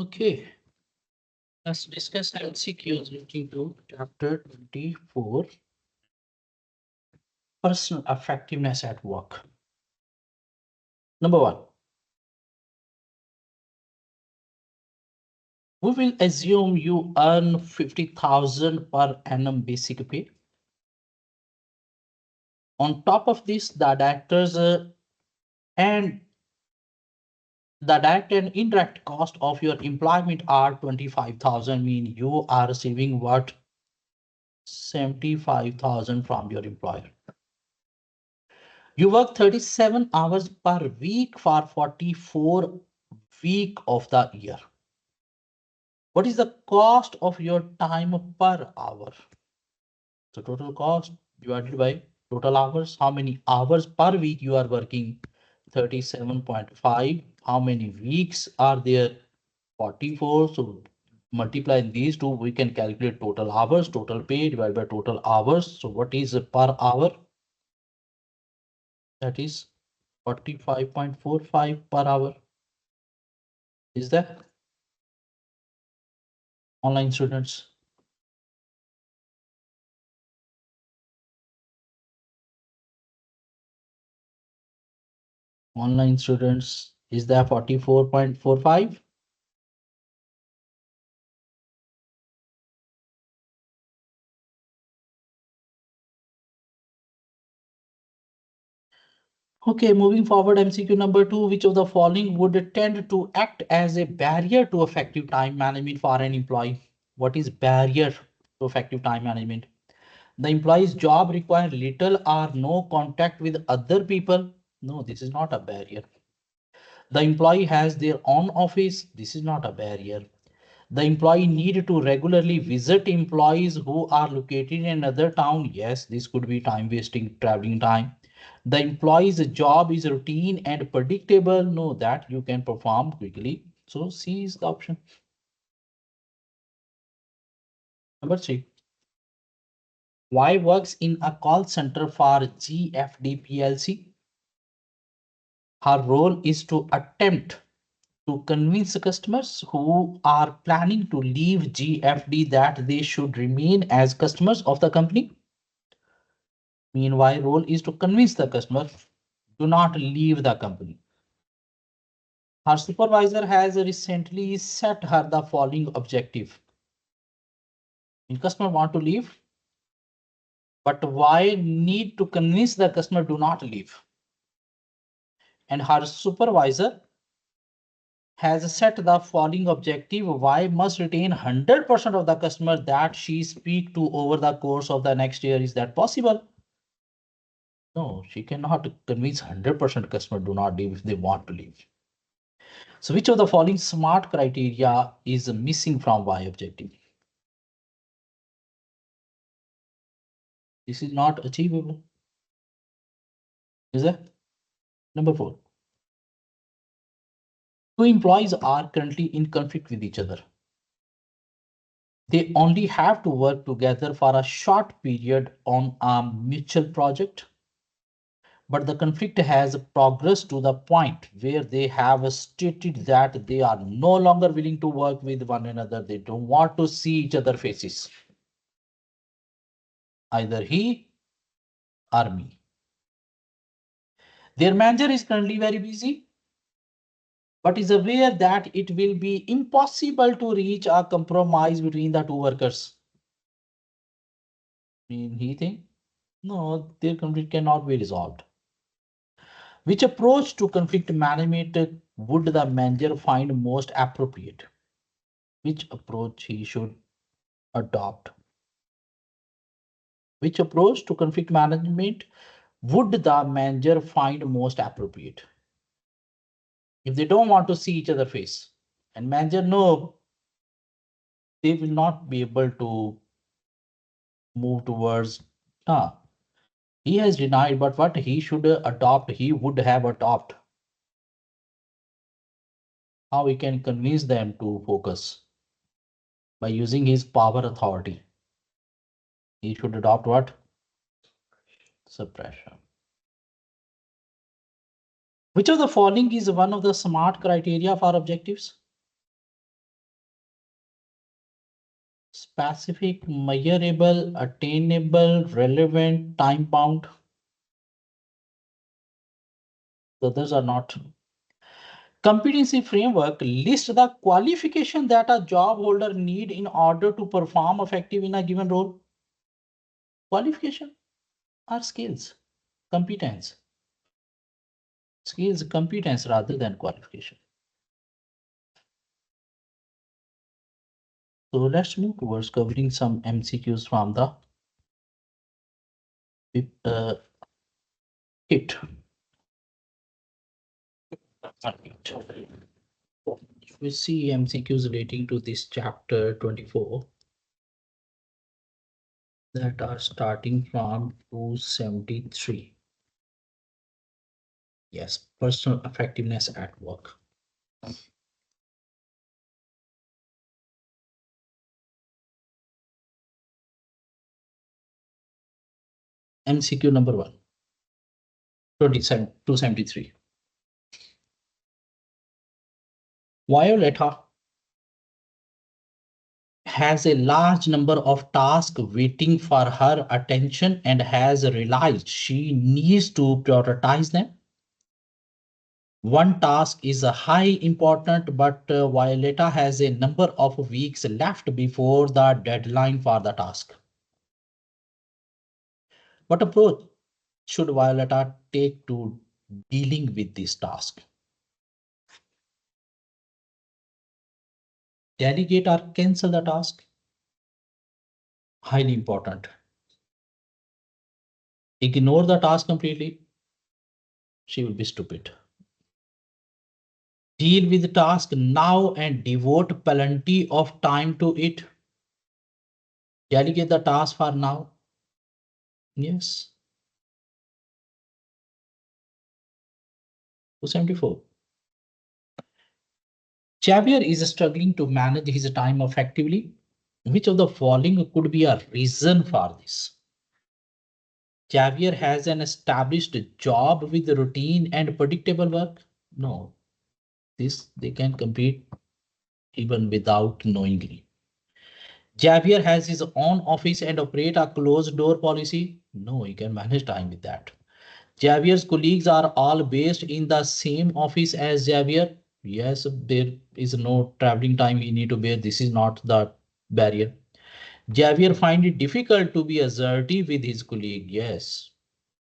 Okay, let's discuss MCQs relating to chapter 24, personal effectiveness at work. Number one, we will assume you earn 50,000 per annum basic pay. On top of this, the directors and the direct and indirect cost of your employment are 25,000, mean you are receiving what? 75,000 from your employer. You work 37 hours per week for 44 week of the year. What is the cost of your time per hour? So total cost divided by total hours. How many hours per week you are working? 37.5. How many weeks are there? 44. So multiply these two, we can calculate total hours, total pay divided by total hours. So what is per hour? That is 45.45 per hour. Is that online students? Online students, is that 44.45? Okay, moving forward, MCQ number 2, which of the following would tend to act as a barrier to effective time management for an employee? What is barrier to effective time management? The employee's job requires little or no contact with other people. No, this is not a barrier. The employee has their own office. This is not a barrier. The employee need to regularly visit employees who are located in another town. Yes, this could be time wasting, traveling time. The employee's job is routine and predictable. No, that you can perform quickly. So C is the option. Number 3. Y works in a call center for GFD PLC. Her role is to attempt to convince customers who are planning to leave GFD that they should remain as customers of the company. Meanwhile, role is to convince the customer do not leave the company. Her supervisor has recently set her the following objective. The customer want to leave, but why need to convince the customer do not leave? And her supervisor has set the following objective. Why must retain 100% of the customer that she speak to over the course of the next year? Is that possible? No, she cannot convince 100% customer do not leave if they want to leave. So which of the following smart criteria is missing from Y objective? This is not achievable. Is it? Number 4. Two employees are currently in conflict with each other. They only have to work together for a short period on a mutual project, but the conflict has progressed to the point where they have stated that they are no longer willing to work with one another. They don't want to see each other faces. Either he or me. Their manager is currently very busy, but is aware that it will be impossible to reach a compromise between the two workers. I mean, he think, no, their conflict cannot be resolved. Which approach to conflict management would the manager find most appropriate? Which approach he should adopt? Which approach to conflict management would the manager find most appropriate? If they don't want to see each other face, and manager know they will not be able to move towards, he has denied, but what he should adopt, he would have adopt. How we can convince them to focus? By using his power authority. He should adopt what? Suppression. Which of the following is one of the smart criteria for objectives? specific, measurable, attainable, relevant, time bound. The others are not. Competency framework lists the qualification that a job holder need in order to perform effective in a given role. Qualification are skills, competence. Skills, competence rather than qualification. So let's move towards covering some MCQs from the kit. If we see MCQs relating to this chapter 24 that are starting from 273. Yes, personal effectiveness at work. MCQ number 1, 273. Violetta has a large number of tasks waiting for her attention and has realized she needs to prioritize them. One task is a high important, but Violetta has a number of weeks left before the deadline for the task. What approach should Violetta take to dealing with this task? Delegate or cancel the task? Highly important. Ignore the task completely? She will be stupid. Deal with the task now and devote plenty of time to it. Delegate the task for now. Yes. 274. Xavier is struggling to manage his time effectively. Which of the following could be a reason for this? Xavier has an established job with routine and predictable work. No, this they can complete even without knowingly. Xavier has his own office and operate a closed door policy. No, he can manage time with that. Xavier's colleagues are all based in the same office as Xavier. Yes, there is no traveling time he need to bear. This is not the barrier. Xavier find it difficult to be assertive with his colleague. Yes,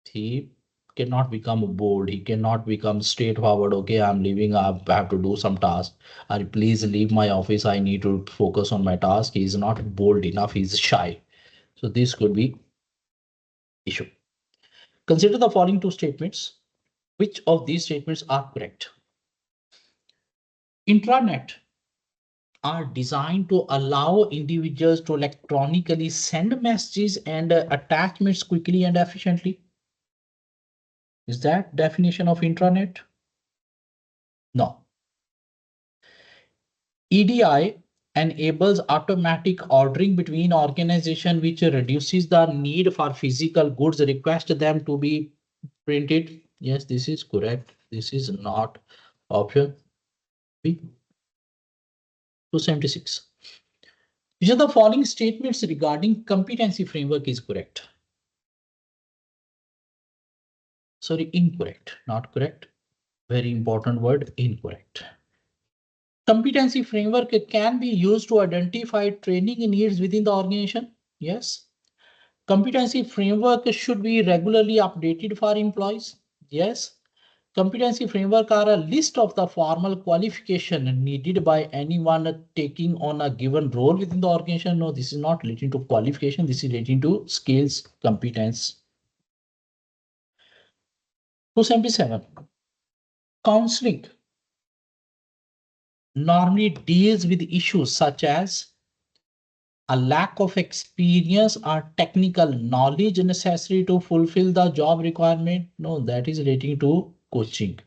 he cannot become bold. He cannot become straightforward. Okay, I'm leaving. I have to do some task. Or please leave my office. I need to focus on my task. He is not bold enough. He's shy. So this could be issue. Consider the following two statements. Which of these statements are correct? Intranet are designed to allow individuals to electronically send messages and attachments quickly and efficiently. Is that definition of intranet? No. EDI enables automatic ordering between organizations, which reduces the need for physical goods, request them to be printed. Yes, this is correct. This is not option B. 276. Which of the following statements regarding competency framework is correct? Sorry, incorrect, not correct. Very important word, incorrect. Competency framework can be used to identify training needs within the organization. Yes. Competency framework should be regularly updated for employees. Yes. Competency framework are a list of the formal qualification needed by anyone taking on a given role within the organization. No, this is not relating to qualification. This is relating to skills, competence. 277. Counseling normally deals with issues such as a lack of experience or technical knowledge necessary to fulfill the job requirement. No, that is relating to coaching.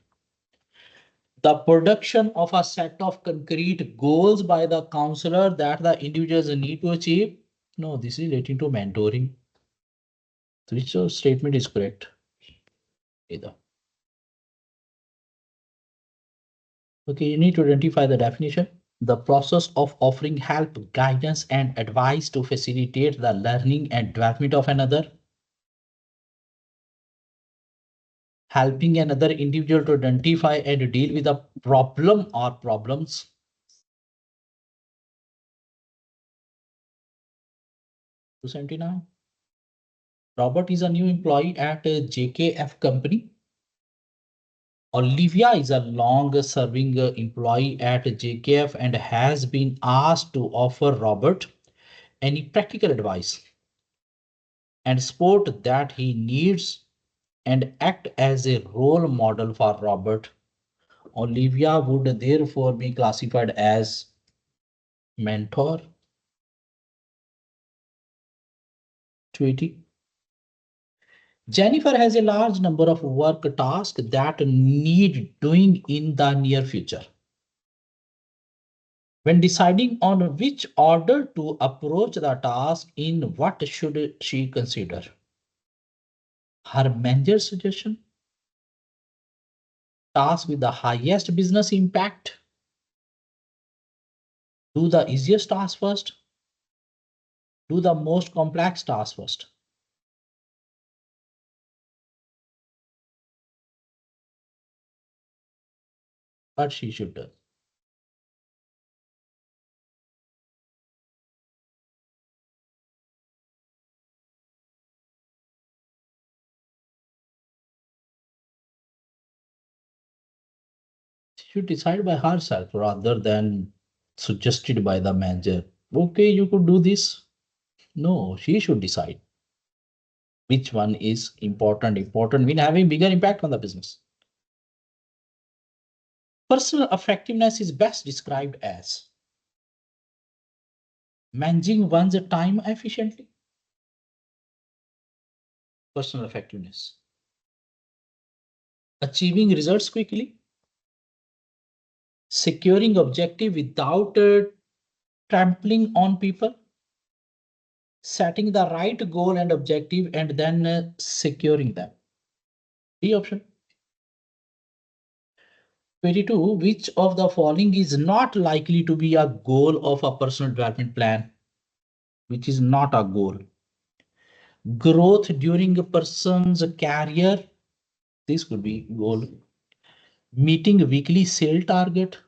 The production of a set of concrete goals by the counselor that the individuals need to achieve. No, this is relating to mentoring. Which statement is correct? Either. Okay, you need to identify the definition. The process of offering help, guidance, and advice to facilitate the learning and development of another. Helping another individual to identify and deal with a problem or problems. 279. Robert is a new employee at a JKF company. Olivia is a long-serving employee at JKF and has been asked to offer Robert any practical advice and support that he needs and act as a role model for Robert. Olivia would therefore be classified as mentor. 280. Jennifer has a large number of work tasks that need doing in the near future. When deciding on which order to approach the task, in what should she consider? Her manager's suggestion, task with the highest business impact, do the easiest task first, do the most complex task first. What she should do. She should decide by herself rather than suggested by the manager. Okay, you could do this. No, she should decide which one is important. Important mean having bigger impact on the business. Personal effectiveness is best described as managing one's time efficiently. Personal effectiveness. Achieving results quickly. Securing objective without trampling on people. Setting the right goal and objective and then securing them. The option. 22. Which of the following is not likely to be a goal of a personal development plan? Which is not a goal? Growth during a person's career. This could be goal. Meeting weekly sale target.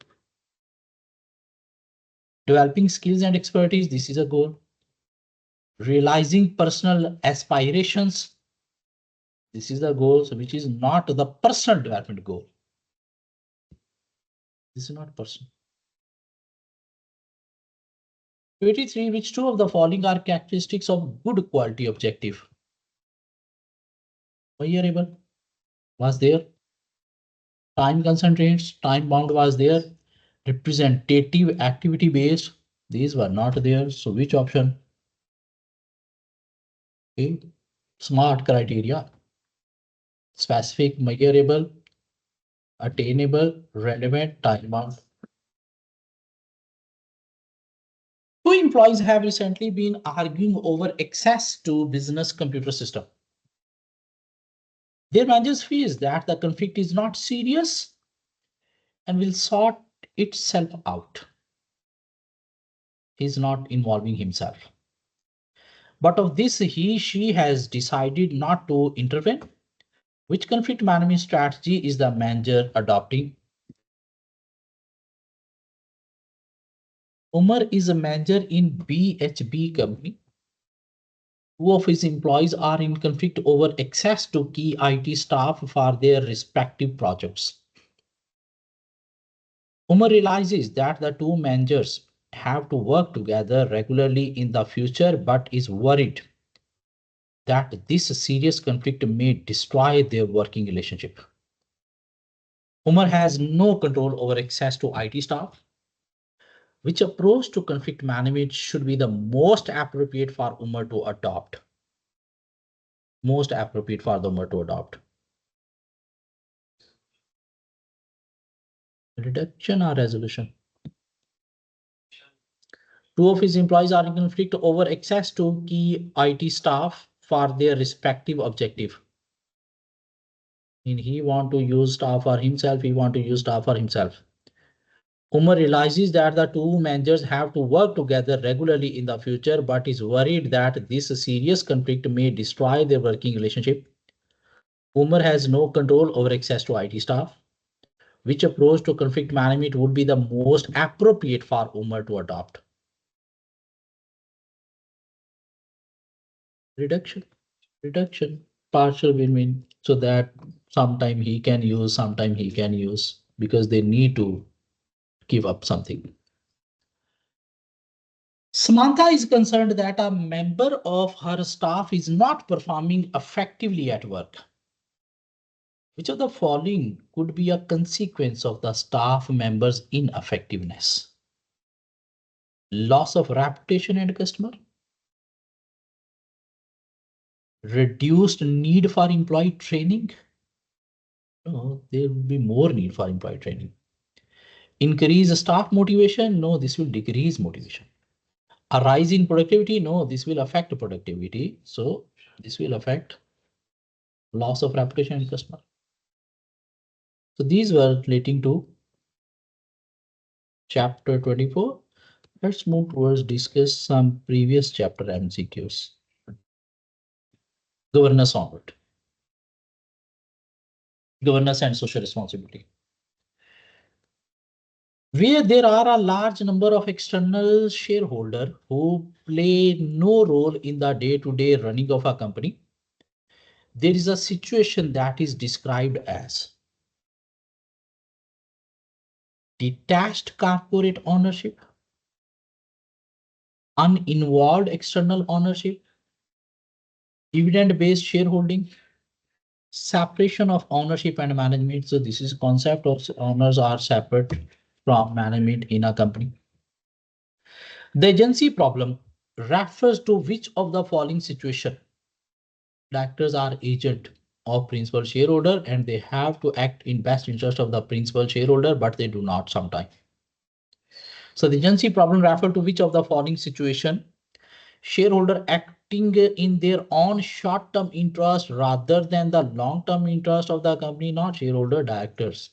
Developing skills and expertise. This is a goal. Realizing personal aspirations. This is the goal, so which is not the personal development goal. This is not personal. 23. Which two of the following are characteristics of good quality objective? Measurable was there. Time constraints, time bound was there. Representative activity based, these were not there. So which option? Okay. Smart criteria. Specific, measurable, attainable, relevant, time bound. Two employees have recently been arguing over access to business computer system. Their managers feels that the conflict is not serious and will sort itself out. He's not involving himself. But of this, she has decided not to intervene. Which conflict management strategy is the manager adopting? Umar is a manager in BHB company. Two of his employees are in conflict over access to key IT staff for their respective projects. Umar realizes that the two managers have to work together regularly in the future, but is worried that this serious conflict may destroy their working relationship. Umar has no control over access to IT staff. Which approach to conflict management should be the most appropriate for Umar to adopt? Most appropriate for the Umar to adopt. Reduction or resolution? Two of his employees are in conflict over access to key IT staff for their respective objective. And he want to use staff for himself, he want to use staff for himself. Umar realizes that the two managers have to work together regularly in the future, but is worried that this serious conflict may destroy their working relationship. Umar has no control over access to IT staff. Which approach to conflict management would be the most appropriate for Umar to adopt? Reduction, reduction, partial win-win, so that sometime he can use, sometime he can use, because they need to give up something. Samantha is concerned that a member of her staff is not performing effectively at work. Which of the following could be a consequence of the staff member's ineffectiveness? Loss of reputation and customer, reduced need for employee training. No, there will be more need for employee training. Increase staff motivation. No, this will decrease motivation. A rise in productivity. No, this will affect productivity. So this will affect loss of reputation and customer. So these were relating to chapter 24. Let's move towards discuss some previous chapter MCQs. Governance onward. Governance and social responsibility. Where there are a large number of external shareholders who play no role in the day-to-day running of a company, there is a situation that is described as detached corporate ownership, uninvolved external ownership, dividend-based shareholding, separation of ownership and management. So this is concept of owners are separate from management in a company. The agency problem refers to which of the following situation? Directors are agent of principal shareholder and they have to act in best interest of the principal shareholder, but they do not sometimes. So the agency problem refers to which of the following situation? Shareholder acting in their own short-term interest rather than the long-term interest of the company, not shareholder, directors.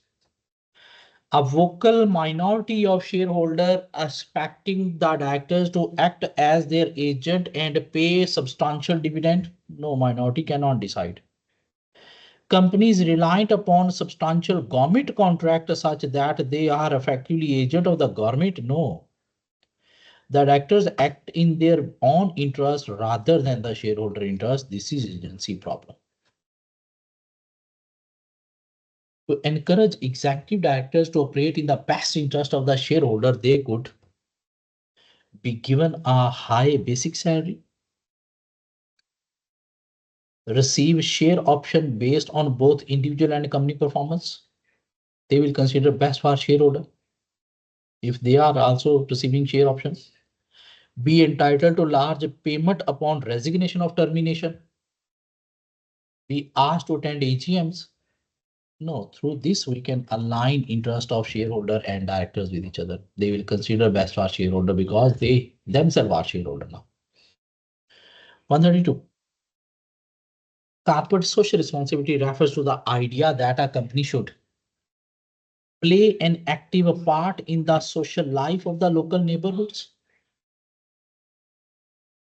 A vocal minority of shareholder expecting the directors to act as their agent and pay substantial dividend. No, minority cannot decide. Companies reliant upon substantial government contract such that they are effectively agent of the government. No, the directors act in their own interest rather than the shareholder interest. This is agency problem. To encourage executive directors to operate in the best interest of the shareholder, they could be given a high basic salary, receive share option based on both individual and company performance. They will consider best for shareholder if they are also receiving share options. Be entitled to large payment upon resignation of termination. Be asked to attend AGMs. No, through this we can align interest of shareholder and directors with each other. They will consider best for shareholder because they themselves are shareholder now. 132. Corporate social responsibility refers to the idea that a company should play an active part in the social life of the local neighborhoods.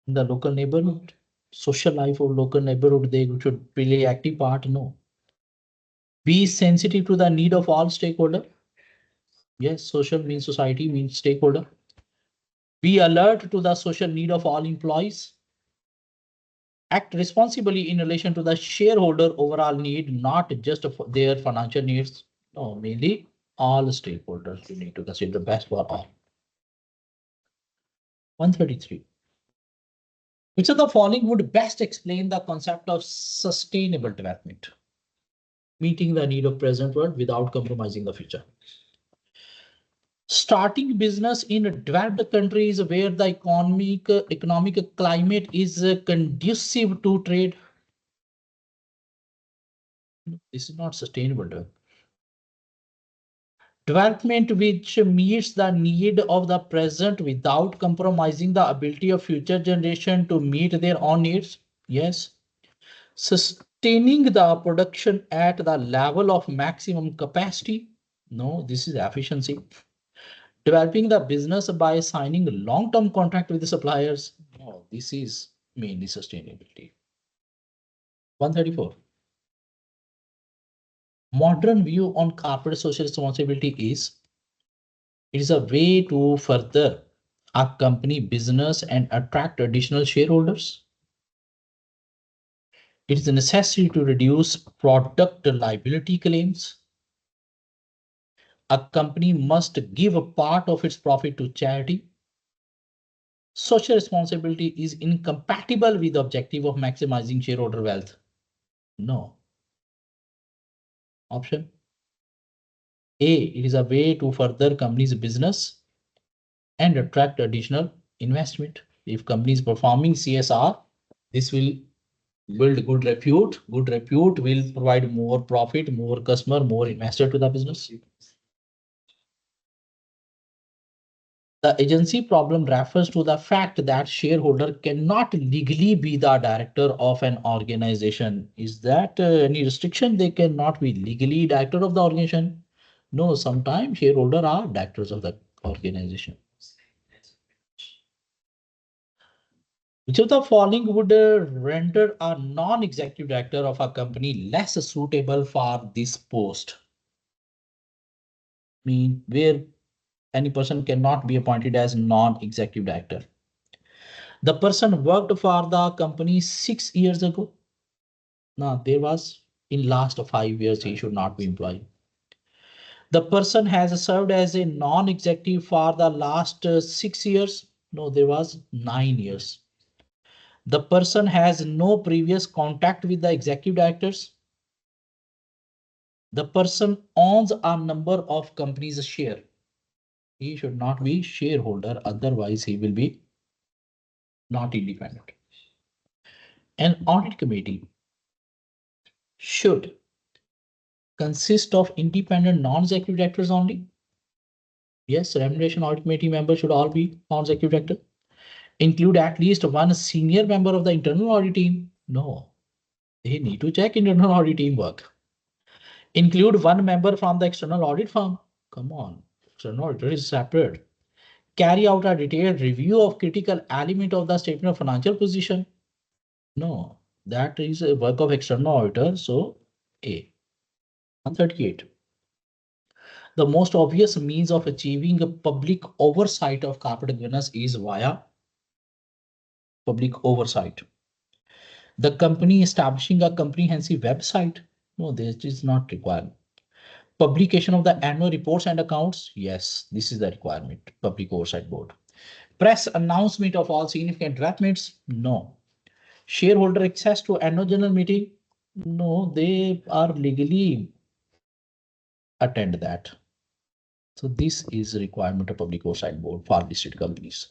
In the local neighborhood, social life of local neighborhood, they should play active part. No. Be sensitive to the need of all stakeholder. Yes, social means society means stakeholder. Be alert to the social need of all employees. Act responsibly in relation to the shareholder overall need, not just their financial needs. No, mainly all stakeholders. You need to consider best for all. 133. Which of the following would best explain the concept of sustainable development? Meeting the need of present world without compromising the future. Starting business in developed countries where the economic climate is conducive to trade. This is not sustainable development. Development which meets the need of the present without compromising the ability of future generation to meet their own needs. Yes. Sustaining the production at the level of maximum capacity. No, this is efficiency. Developing the business by signing a long-term contract with the suppliers. No, this is mainly sustainability. 134. Modern view on corporate social responsibility is it is a way to further a company business and attract additional shareholders. It is necessary to reduce product liability claims. A company must give a part of its profit to charity. Social responsibility is incompatible with the objective of maximizing shareholder wealth. No. Option A, it is a way to further company's business and attract additional investment. If company is performing CSR, this will build good repute. Good repute will provide more profit, more customer, more investor to the business. The agency problem refers to the fact that shareholder cannot legally be the director of an organization. Is that any restriction? They cannot be legally director of the organization. No, sometimes shareholder are directors of the organization. Which of the following would render a non-executive director of a company less suitable for this post? Mean where any person cannot be appointed as non-executive director. The person worked for the company 6 years ago. Now there was in last 5 years he should not be employed. The person has served as a non-executive for the last 6 years. No, there was 9 years. The person has no previous contact with the executive directors. The person owns a number of companies' share. He should not be shareholder, otherwise he will be not independent. An audit committee should consist of independent non-executive directors only. Yes, remuneration audit committee members should all be non-executive director. Include at least one senior member of the internal audit team. No, they need to check internal audit team work. Include one member from the external audit firm. Come on, external auditor is separate. Carry out a detailed review of critical element of the statement of financial position. No, that is a work of external auditor. So A. 138. The most obvious means of achieving a public oversight of corporate governance is via public oversight. The company establishing a comprehensive website. No, this is not required. Publication of the annual reports and accounts. Yes, this is the requirement. Public oversight board. Press announcement of all significant developments. No. Shareholder access to annual general meeting. No, they are legally attend that. So this is a requirement of public oversight board for listed companies.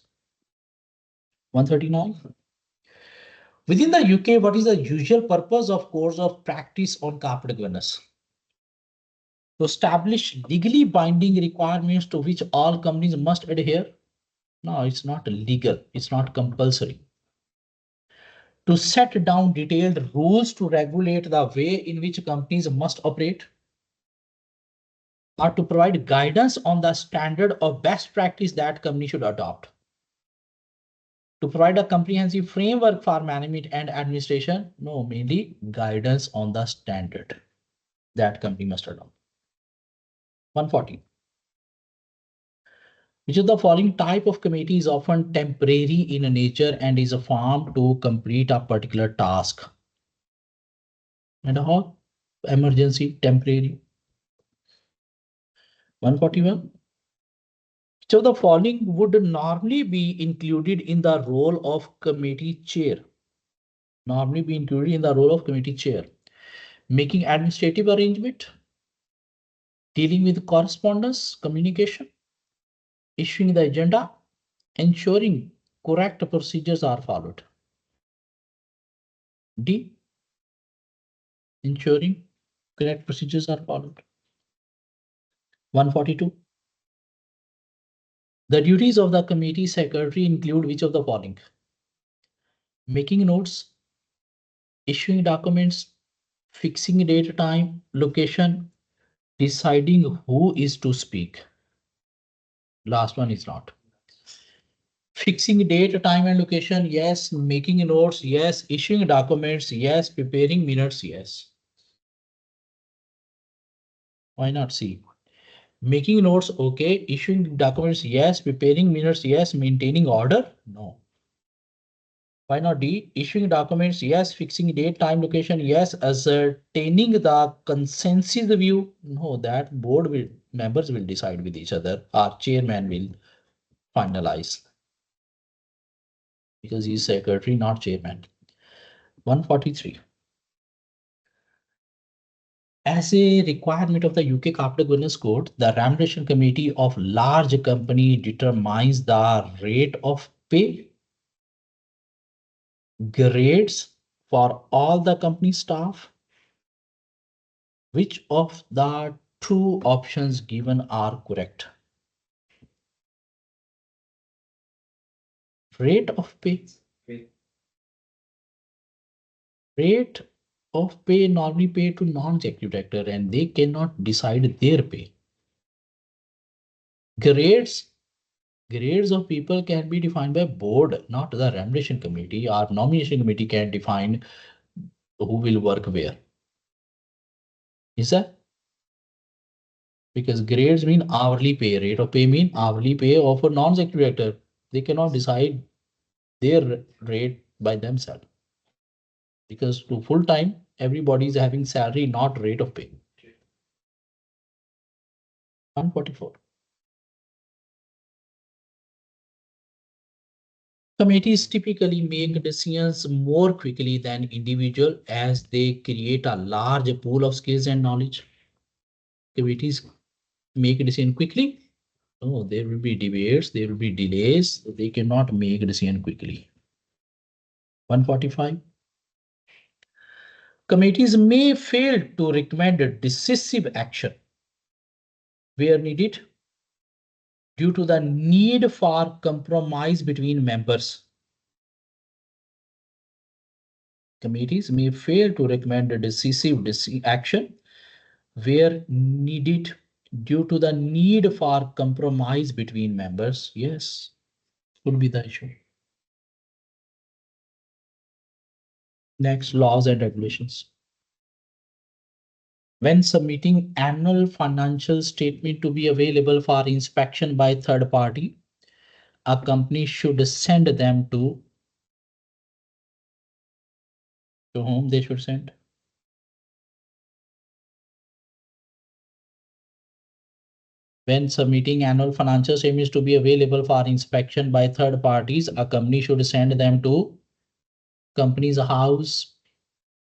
139. Within the UK, what is the usual purpose of course of practice on corporate governance? To establish legally binding requirements to which all companies must adhere. No, it's not legal. It's not compulsory. To set down detailed rules to regulate the way in which companies must operate. Or to provide guidance on the standard of best practice that company should adopt. To provide a comprehensive framework for management and administration. No, mainly guidance on the standard that company must adopt. 140. Which of the following type of committee is often temporary in nature and is formed to complete a particular task? And how? Emergency, temporary. 141. Which of the following would normally be included in the role of committee chair? Normally be included in the role of committee chair. Making administrative arrangement, dealing with correspondence, communication, issuing the agenda, ensuring correct procedures are followed. D. Ensuring correct procedures are followed. 142. The duties of the committee secretary include which of the following? Making notes, issuing documents, fixing date, time, location, deciding who is to speak. Last one is not. Fixing date, time and location, yes. Making notes, yes. Issuing documents, yes. Preparing minutes, yes. Why not C? Making notes, okay. Issuing documents, yes. Preparing minutes, yes. Maintaining order, no. Why not D? Issuing documents, yes. Fixing date, time, location, yes. Ascertaining the consensus view, no. That board will members will decide with each other. Our chairman will finalize because he's secretary, not chairman. 143. As a requirement of the UK Corporate Governance Code, the Remuneration Committee of large company determines the rate of pay grades for all the company staff. Which of the two options given are correct? Rate of pay. Rate of pay normally paid to non-executive director and they cannot decide their pay. Grades Grades of people can be defined by board, not the remuneration committee. Or nomination committee can define who will work where. Is that? Because grades mean hourly pay, rate of pay mean hourly pay of a non-executive director. They cannot decide their rate by themselves. Because to full time, everybody is having salary, not rate of pay. 144. Committees typically make decisions more quickly than individual as they create a large pool of skills and knowledge. Committees make a decision quickly. No, there will be debates, there will be delays. They cannot make a decision quickly. 145. Committees may fail to recommend decisive action where needed due to the need for compromise between members. Committees may fail to recommend decisive action where needed due to the need for compromise between members. Yes, could be the issue. Next, laws and regulations. When submitting annual financial statement to be available for inspection by third party, a company should send them to whom they should send. When submitting annual financial statements to be available for inspection by third parties, a company should send them to company's house,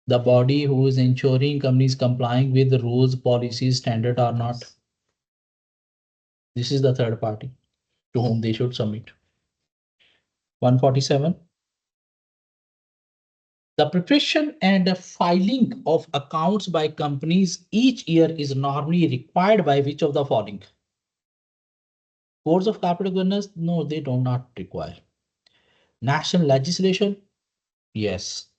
the body who is ensuring companies complying with the rules, policies, standard or not. This is the third party to whom they should submit. 147. The preparation and filing of accounts by companies each year is normally required by which of the following? Codes of corporate governance? No, they do not require. National legislation? Yes.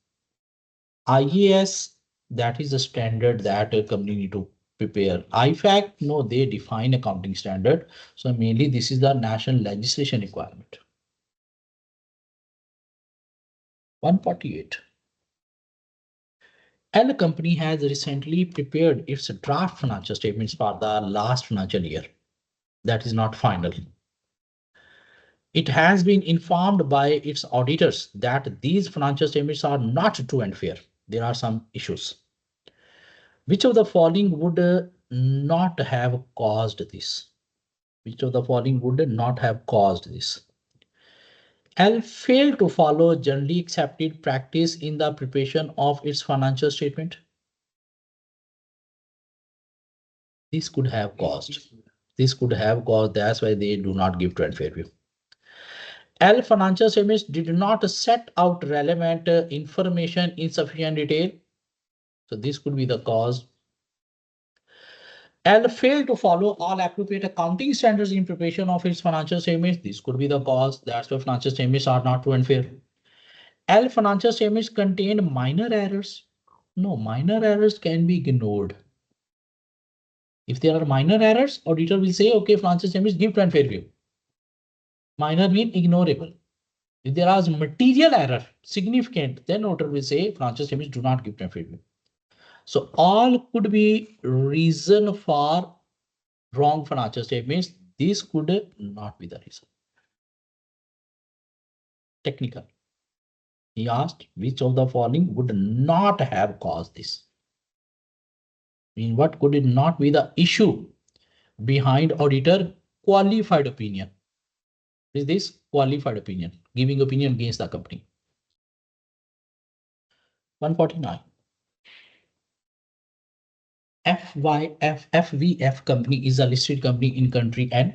IAS, that is the standard that a company need to prepare. IFAC, no, they define accounting standard. So mainly this is the national legislation requirement. 148. And the company has recently prepared its draft financial statements for the last financial year. That is not final. It has been informed by its auditors that these financial statements are not true and fair. There are some issues. Which of the following would not have caused this? Which of the following would not have caused this? L failed to follow generally accepted practice in the preparation of its financial statement. This could have caused. This could have caused. That's why they do not give true and fair view. L financial statements did not set out relevant information in sufficient detail. So this could be the cause. L failed to follow all appropriate accounting standards in preparation of its financial statements. This could be the cause. That's why financial statements are not true and fair. L financial statements contain minor errors. No, minor errors can be ignored. If there are minor errors, auditor will say, okay, financial statements give true and fair view. Minor mean ignorable. If there is material error, significant, then auditor will say financial statements do not give net review. So all could be reason for wrong financial statements. This could not be the reason. Technical. He asked which of the following would not have caused this. I mean, what could it not be the issue behind auditor qualified opinion? Is this qualified opinion, giving opinion against the company? 149. FVF company is a listed company in country, and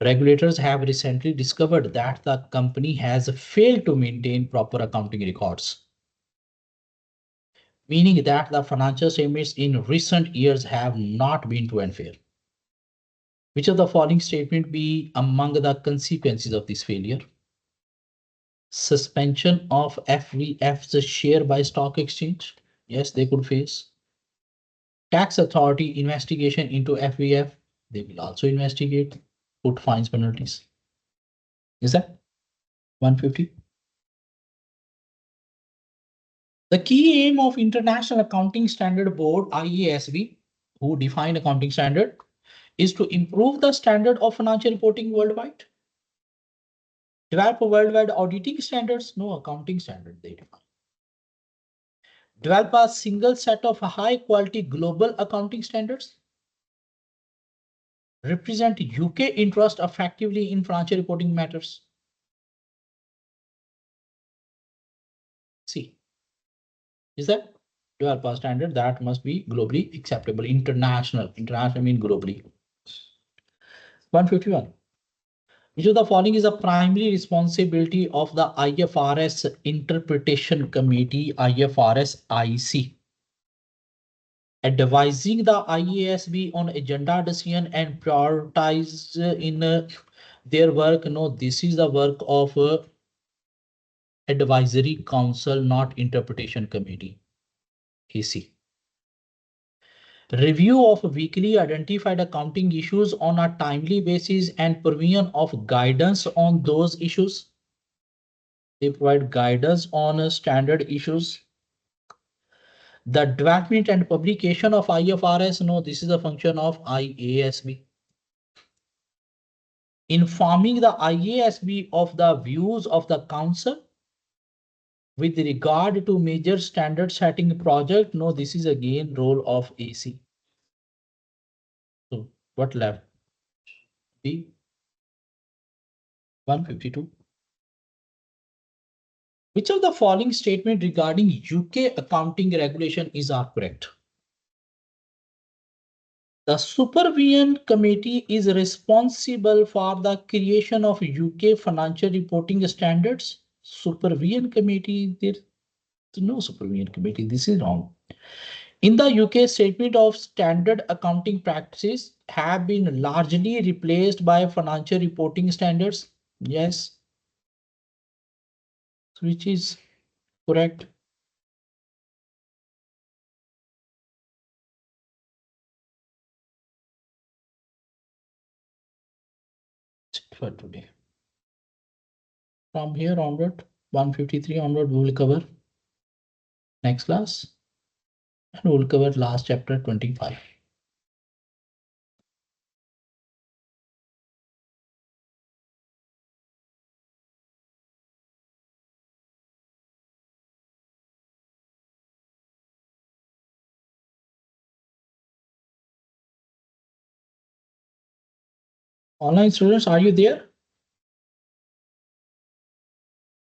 regulators have recently discovered that the company has failed to maintain proper accounting records, meaning that the financial statements in recent years have not been true and fair. Which of the following statement be among the consequences of this failure? Suspension of FVF's share by stock exchange. Yes, they could face. Tax authority investigation into FVF. They will also investigate, put fines, penalties. Is that 150? The key aim of International Accounting Standard Board, IASB, who define accounting standard, is to improve the standard of financial reporting worldwide. Develop worldwide auditing standards, no accounting standard they define. Develop a single set of high quality global accounting standards. Represent UK interest effectively in financial reporting matters. C. Is that develop a standard that must be globally acceptable, international. International mean globally. 151. Which of the following is a primary responsibility of the IFRS Interpretation Committee, IFRS IC? Advising the IASB on agenda decision and prioritize in their work. No, this is the work of advisory council, not interpretation committee, AC. Review of weekly identified accounting issues on a timely basis and provision of guidance on those issues. They provide guidance on standard issues. The development and publication of IFRS, no, this is a function of IASB. Informing the IASB of the views of the council with regard to major standard setting project, no, this is again role of AC. So what left? B. 152. Which of the following statement regarding UK accounting regulation is correct? The Supervision Committee is responsible for the creation of UK financial reporting standards. Supervision Committee, there's no Supervision Committee. This is wrong. In the UK, statement of standard accounting practices have been largely replaced by financial reporting standards. Yes, which is correct. For today. From here onward, 153 onward, we will cover next class and we will cover last chapter 25. Online students, are you there?